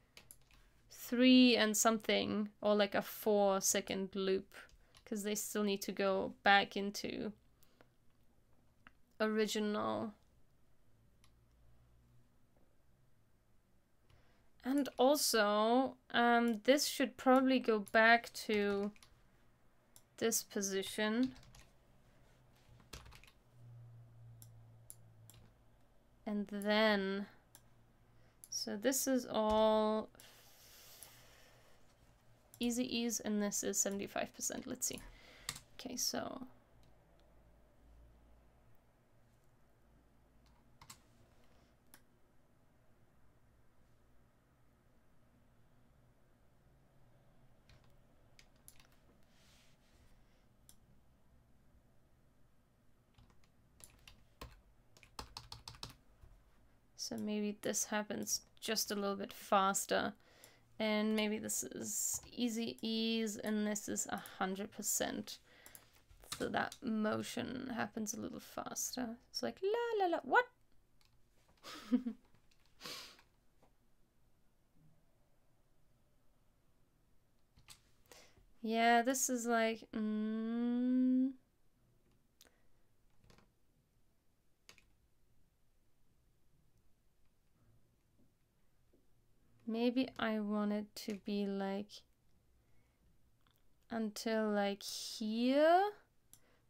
and something, or like a 4-second loop, because they still need to go back into original. And also, this should probably go back to this position. And then, so this is all easy ease, and this is 75%. Let's see. Okay, so. So maybe this happens just a little bit faster. And maybe this is easy ease and this is 100%. So that motion happens a little faster. It's like la la la, what? Yeah, this is like, maybe I want it to be like until like here.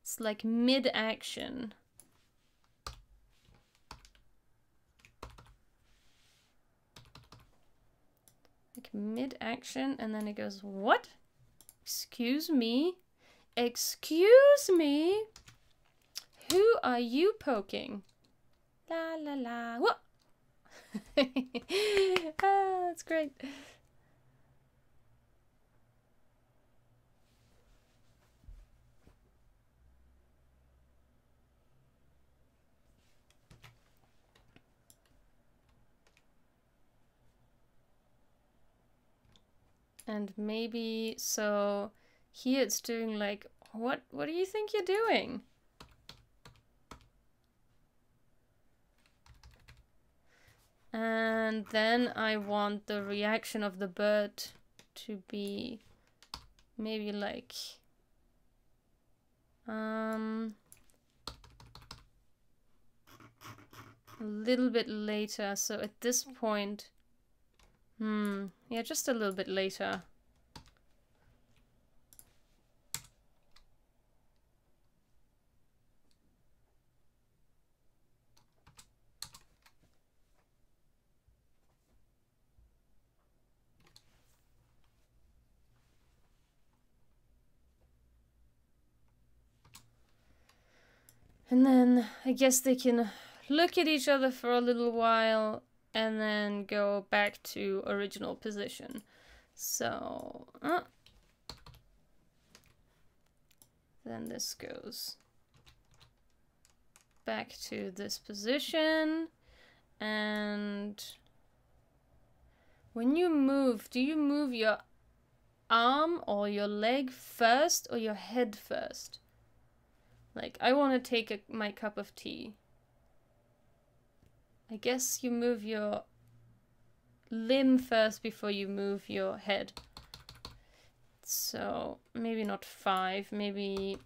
It's like mid-action. Like mid-action, and then it goes, what? Excuse me? Excuse me? Who are you poking? La la la. What? Ah, that's great. And maybe, so here it's doing like, what do you think you're doing? And then I want the reaction of the bird to be maybe like a little bit later. So at this point, yeah, just a little bit later. And then I guess they can look at each other for a little while and then go back to original position. So, then this goes back to this position. And when you move, do you move your arm or your leg first or your head first? Like, I want to take my cup of tea. I guess you move your limb first before you move your head. So maybe not 5, maybe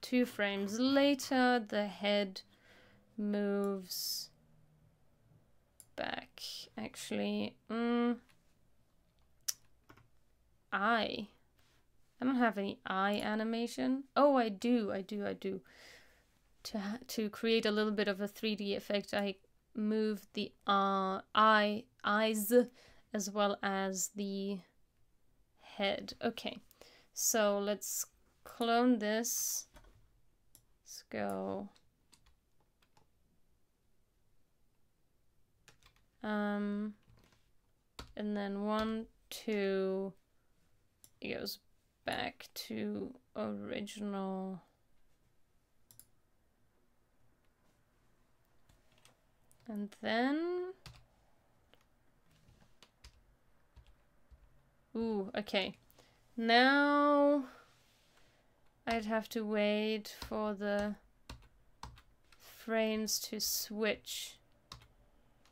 2 frames later, the head moves back. Actually, eye. I don't have any eye animation. Oh, I do. To create a little bit of a 3D effect, I moved the eyes as well as the head. Okay, so let's clone this. Let's go. And then 1, 2, it goes back to original. And then, ooh, okay. Now I'd have to wait for the frames to switch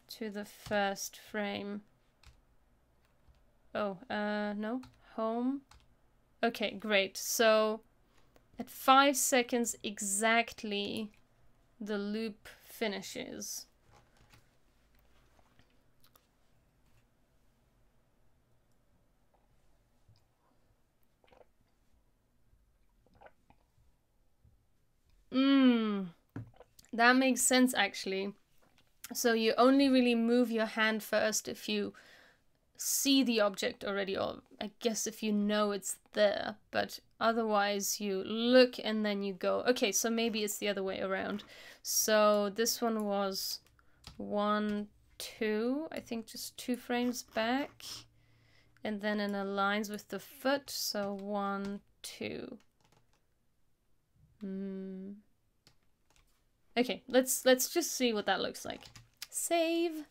to the first frame. Oh, no, home. Okay, great. So at 5 seconds exactly, the loop finishes. That makes sense actually. So you only really move your hand first if you see the object already, or I guess if you know it's there, but otherwise you look and then you go. Okay, so maybe it's the other way around. So this one was 1, 2, I think just 2 frames back, and then it aligns with the foot, so 1, 2. Okay, let's just see what that looks like. Save.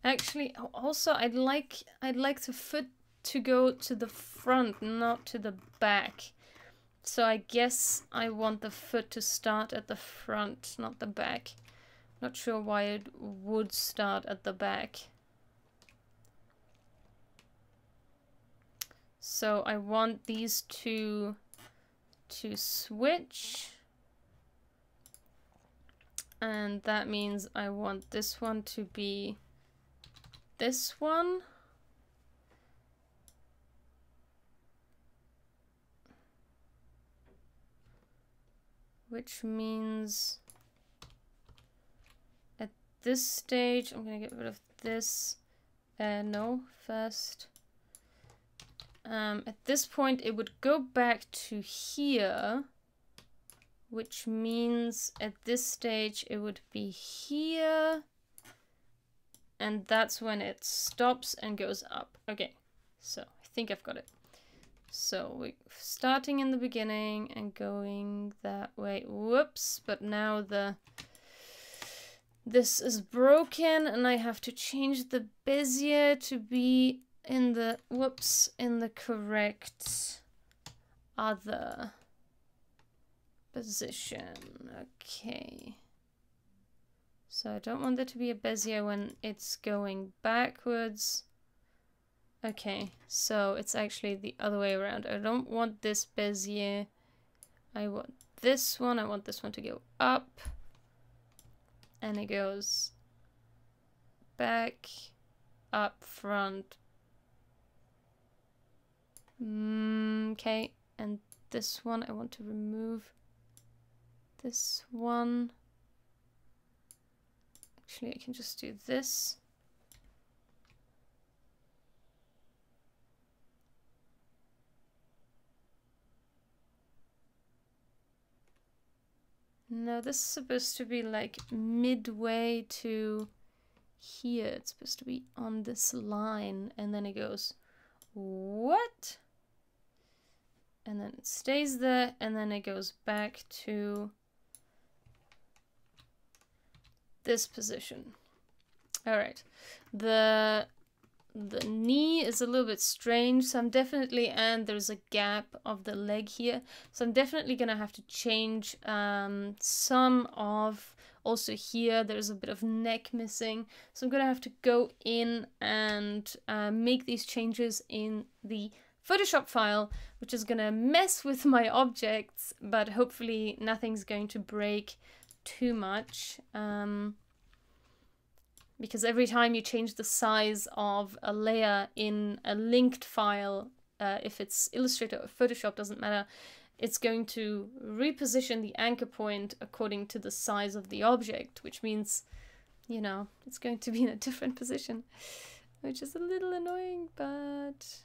Actually, also I'd like the foot to go to the front, not to the back. So I guess I want the foot to start at the front, not the back. Not sure why it would start at the back. So I want these two to switch. And that means I want this one to be this one. Which means at this stage, I'm gonna get rid of this. No, first. At this point, it would go back to here, which means at this stage, it would be here. And that's when it stops and goes up. Okay, so I think I've got it. So we're starting in the beginning and going that way. Whoops, but now this is broken and I have to change the Bezier to be in the, in the correct other position. Okay. So I don't want there to be a bezier when it's going backwards. Okay, so it's actually the other way around. I don't want this bezier. I want this one. I want this one to go up. And it goes back, up, front. Okay, and this one I want to remove. This one. Actually, I can just do this. No, this is supposed to be like midway to here. It's supposed to be on this line, and then it goes, what? And then it stays there, and then it goes back to this position. All right, the knee is a little bit strange, so I'm definitely, and there's a gap of the leg here, so I'm definitely gonna have to change some of, also here there's a bit of neck missing, so I'm gonna have to go in and make these changes in the Photoshop file, which is gonna mess with my objects, but hopefully nothing's going to break too much. Because every time you change the size of a layer in a linked file, if it's Illustrator or Photoshop, doesn't matter, it's going to reposition the anchor point according to the size of the object, which means, you know, it's going to be in a different position, which is a little annoying, but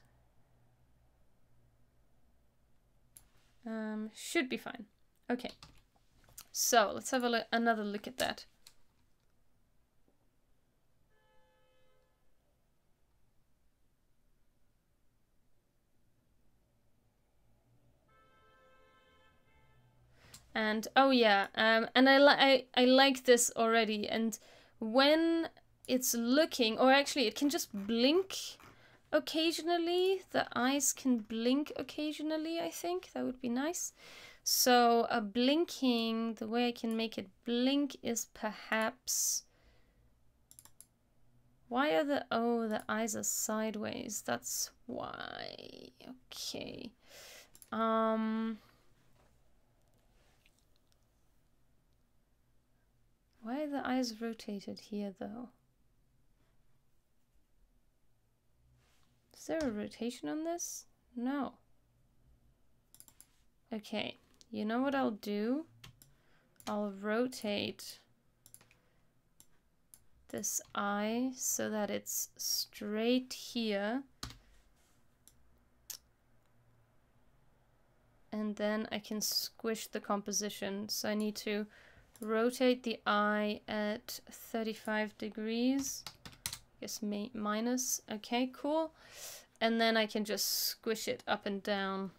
should be fine. Okay, so let's have another look at that. And oh yeah, and I like this already. And when it's looking, or actually it can just blink occasionally. The eyes can blink occasionally. I think that would be nice. So a blinking, the way I can make it blink is perhaps. Why are the eyes are sideways? That's why. Okay. Why are the eyes rotated here, though? Is there a rotation on this? No. Okay, you know what I'll do? I'll rotate this eye so that it's straight here. And then I can squish the composition. So I need to rotate the eye at 35 degrees. I guess minus. Okay, cool. And then I can just squish it up and down.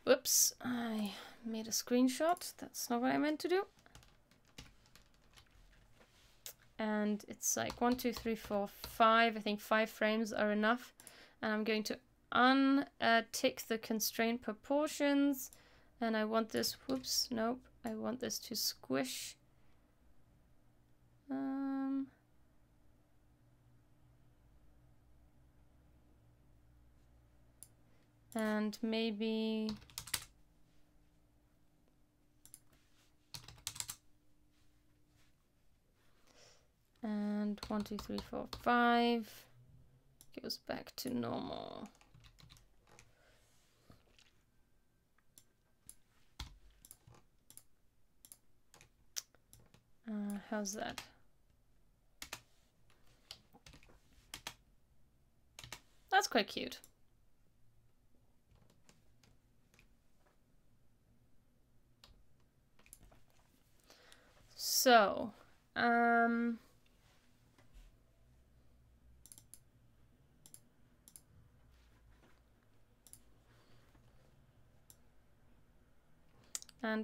Whoops, I made a screenshot. That's not what I meant to do. And it's like 1, 2, 3, 4, 5. I think 5 frames are enough. And I'm going to untick the constraint proportions. And I want this, whoops, nope. I want this to squish. And maybe and 1, 2, 3, 4, 5 goes back to normal. How's that? That's quite cute. So, and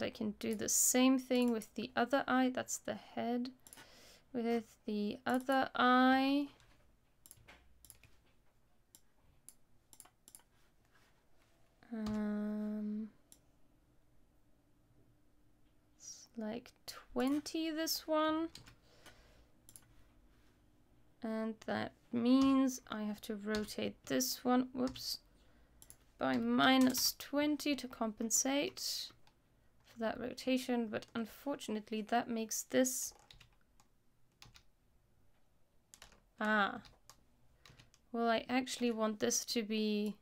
I can do the same thing with the other eye. That's the head. With the other eye. like 20 this one. And that means I have to rotate this one, whoops, by -20 to compensate for that rotation, but unfortunately that makes this... Ah. Well, I actually want this to be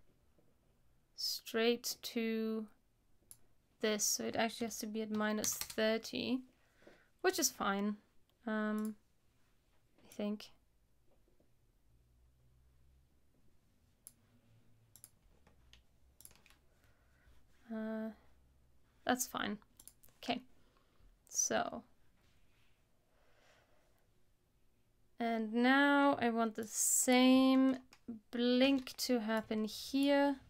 straight to this, so it actually has to be at -30, which is fine, I think. That's fine. Okay, so. And now I want the same blink to happen here,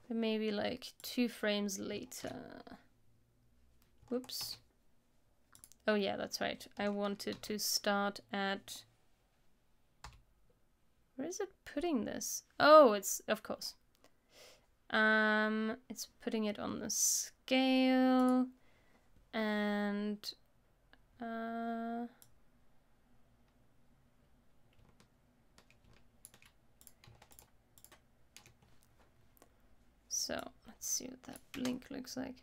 but maybe like 2 frames later. Whoops. Oh yeah, that's right. I wanted to start at... Where is it putting this? Oh, it's, of course. It's putting it on the scale, and so let's see what that blink looks like.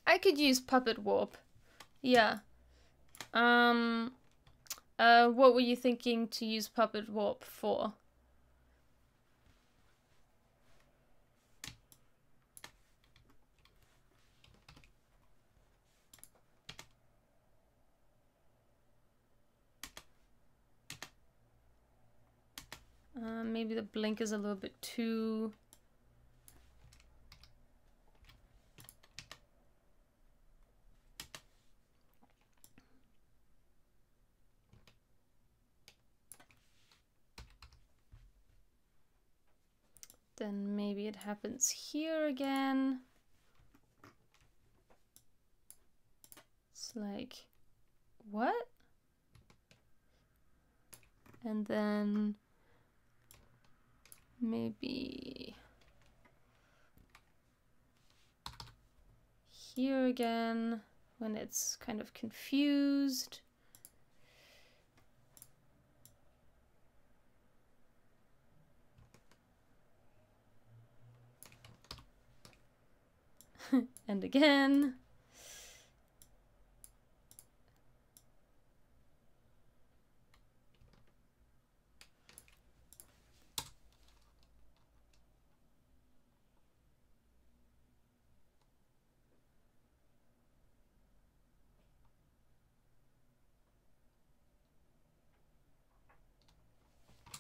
I could use Puppet Warp. Yeah. What were you thinking to use Puppet Warp for? Maybe the blink is a little bit too... Then maybe it happens here again. It's like, what? And then maybe here again when it's kind of confused. And again.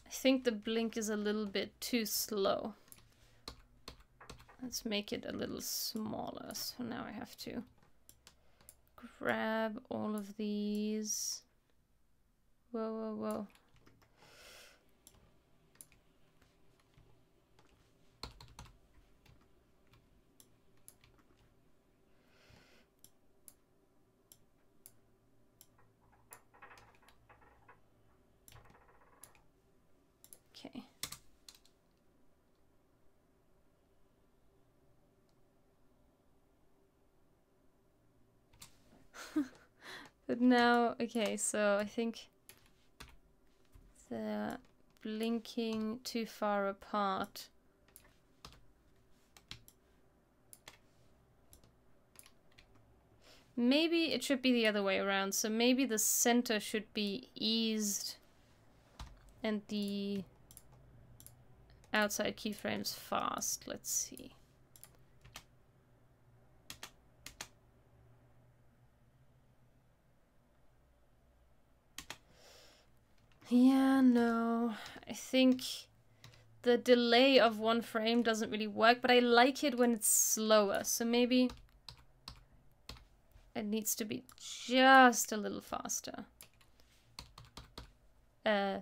I think the blink is a little bit too slow. Let's make it a little smaller. So now I have to grab all of these. Whoa, whoa, whoa. Okay. But now, okay, so I think they're blinking too far apart. Maybe it should be the other way around. So maybe the center should be eased and the outside keyframes fast. Let's see. Yeah, no. I think the delay of 1 frame doesn't really work, but I like it when it's slower. So maybe it needs to be just a little faster.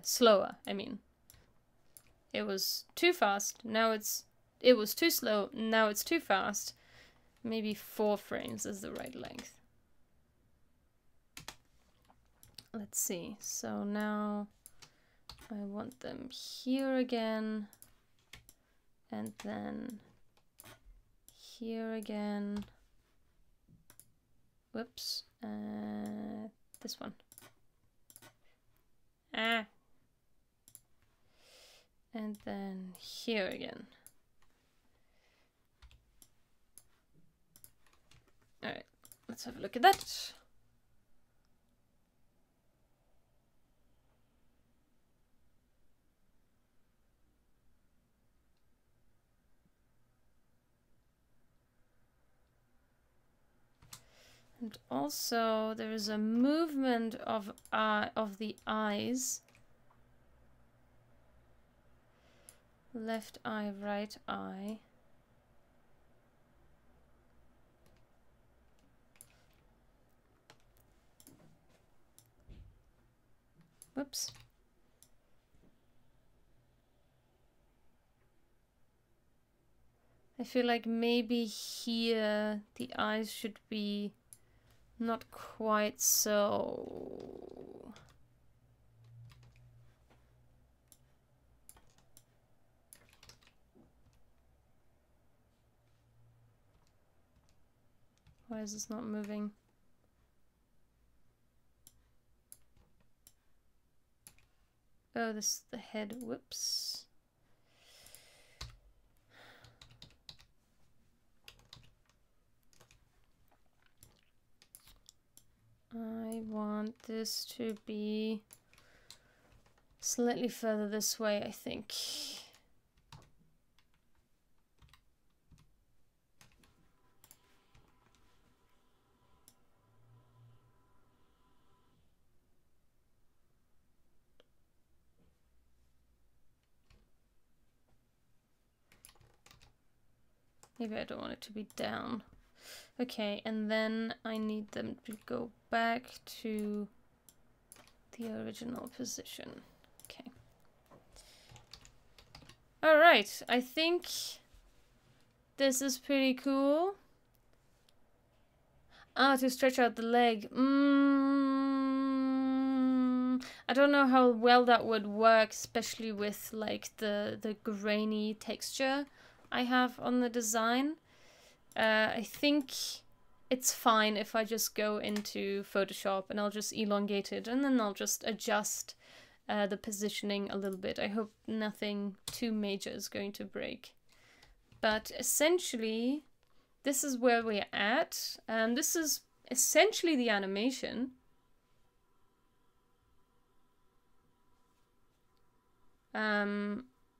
Slower, I mean. It was too fast, now it was too slow, now it's too fast. Maybe 4 frames is the right length. let's see. So now I want them here again, and then here again. Whoops. This one. Ah. And then here again. Alright, let's have a look at that. And also there is a movement of the eyes. Left eye, right eye. Whoops. I feel like maybe here the eyes should be not quite so... Why is this not moving? Oh, this is the head. Whoops. I want this to be slightly further this way, I think. Maybe I don't want it to be down. Okay, and then I need them to go back to the original position. Okay. Alright, I think this is pretty cool. Ah, to stretch out the leg. I don't know how well that would work, especially with like the grainy texture I have on the design. I think it's fine if I just go into Photoshop and I'll just elongate it and then I'll just adjust the positioning a little bit. I hope nothing too major is going to break. But essentially, this is where we're at. This is essentially the animation.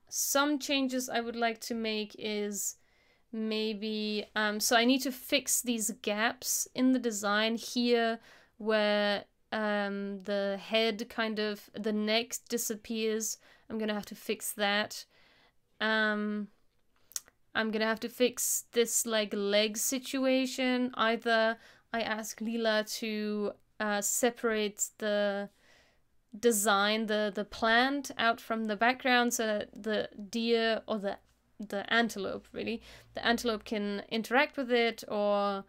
Some changes I would like to make is maybe, so I need to fix these gaps in the design here where the head kind of, the neck disappears. I'm gonna have to fix that. I'm gonna have to fix this like leg situation. Either I ask Leela to separate the design, the plant out from the background so that the deer or the antelope, really, the antelope can interact with it, or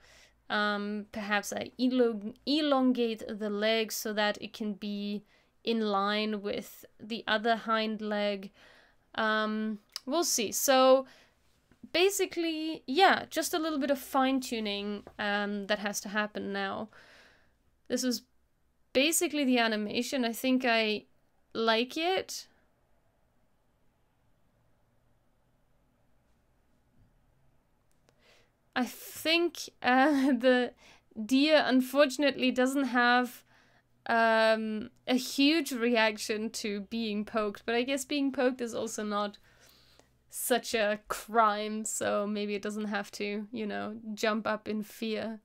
perhaps I elongate the leg so that it can be in line with the other hind leg. We'll see. So basically, yeah, just a little bit of fine-tuning that has to happen now. This is basically the animation. I think I like it. I think the deer unfortunately doesn't have a huge reaction to being poked, but I guess being poked is also not such a crime, so maybe it doesn't have to, you know, jump up in fear.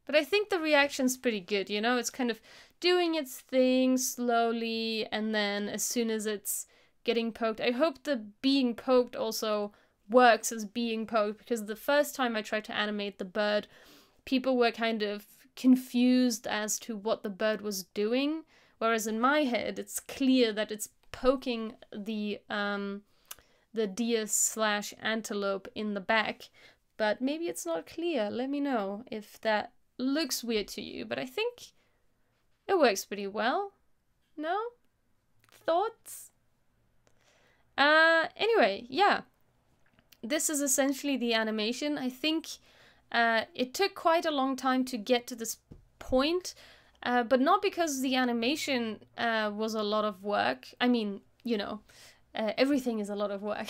But I think the reaction's pretty good, you know? It's kind of doing its thing slowly, and then as soon as it's getting poked... I hope the being poked also works as being poked, because the first time I tried to animate the bird, people were kind of confused as to what the bird was doing, whereas in my head it's clear that it's poking the the deer slash antelope in the back, but maybe it's not clear. Let me know if that looks weird to you, but I think it works pretty well. No? Thoughts? Anyway, yeah. This is essentially the animation. I think it took quite a long time to get to this point, but not because the animation was a lot of work. I mean, you know, everything is a lot of work.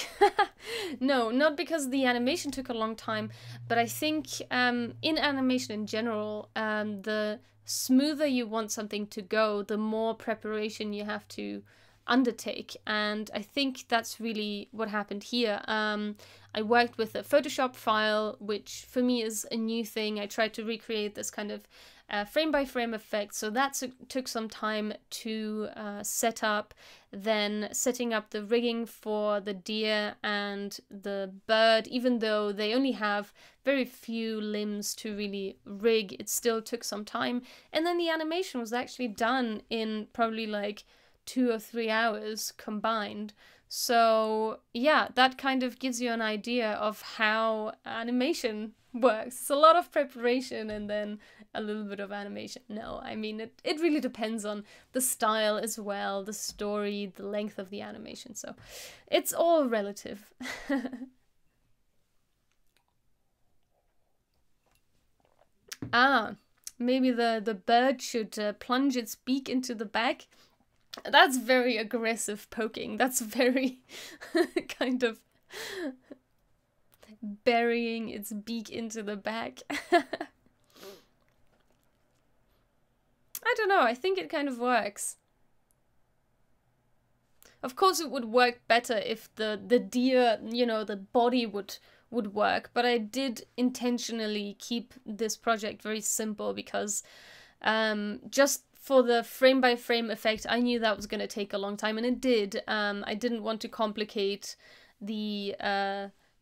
No, not because the animation took a long time, but I think in animation in general, the smoother you want something to go, the more preparation you have to undertake, and I think that's really what happened here. I worked with a Photoshop file, which for me is a new thing. I tried to recreate this kind of frame by frame effect, so that took some time to set up. Then setting up the rigging for the deer and the bird, even though they only have very few limbs to really rig, it still took some time. And then the animation was actually done in probably like 2 or 3 hours combined. So yeah, that kind of gives you an idea of how animation works. It's a lot of preparation and then a little bit of animation. No, I mean, it really depends on the style as well, the story, the length of the animation. So it's all relative. Maybe the bird should plunge its beak into the back. That's very aggressive poking. That's very kind of burying its beak into the back. I don't know, I think it kind of works. Of course it would work better if the deer, you know, the body would work, but I did intentionally keep this project very simple because just for the frame by frame effect, I knew that was going to take a long time, and it did. I didn't want to complicate the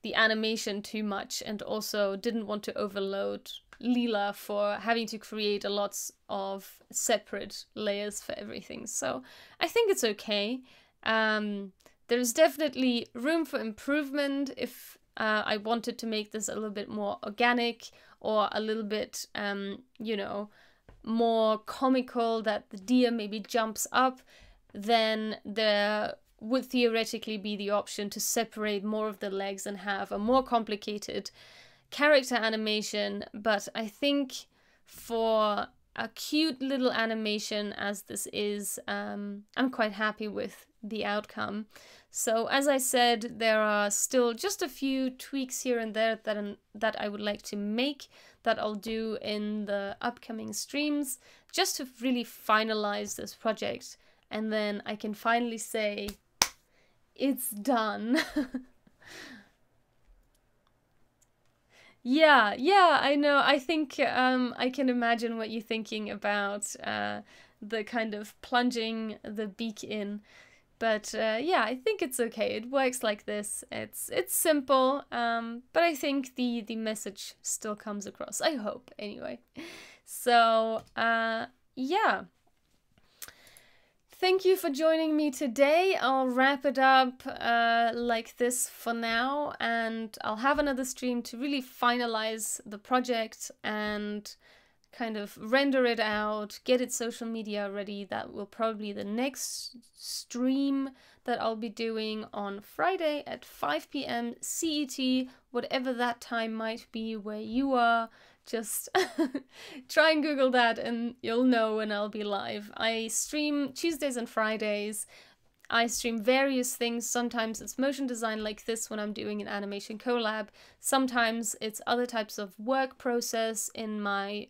animation too much, and also didn't want to overload Leela for having to create a lots of separate layers for everything. So I think it's okay. There's definitely room for improvement if I wanted to make this a little bit more organic or a little bit, you know, more comical, that the deer maybe jumps up, then there would theoretically be the option to separate more of the legs and have a more complicated character animation. But I think for a cute little animation as this is, I'm quite happy with the outcome. So as I said, there are still just a few tweaks here and there that I would like to make, that I'll do in the upcoming streams, just to really finalize this project, and then I can finally say it's done. Yeah, I know. I think I can imagine what you're thinking about the kind of plunging the beak in. But yeah, I think it's okay. It works like this. It's simple, but I think the message still comes across. I hope, anyway. So yeah. Thank you for joining me today. I'll wrap it up like this for now, and I'll have another stream to really finalize the project and kind of render it out, get its social media ready. That will probably be the next stream that I'll be doing on Friday at 5 p.m. CET, whatever that time might be where you are. Just try and Google that and you'll know when I'll be live. I stream Tuesdays and Fridays. I stream various things. Sometimes it's motion design like this when I'm doing an animation collab. Sometimes it's other types of work process in my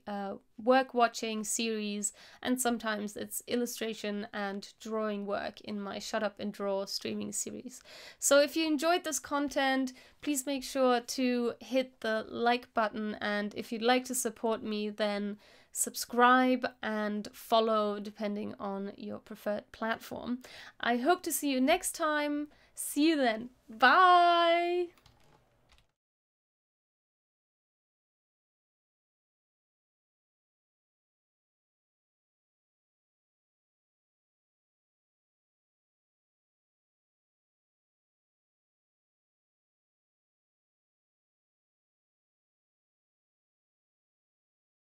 work watching series. And sometimes it's illustration and drawing work in my Shut Up and Draw streaming series. So if you enjoyed this content, please make sure to hit the like button. And if you'd like to support me, then subscribe and follow depending on your preferred platform. I hope to see you next time. See you then. Bye!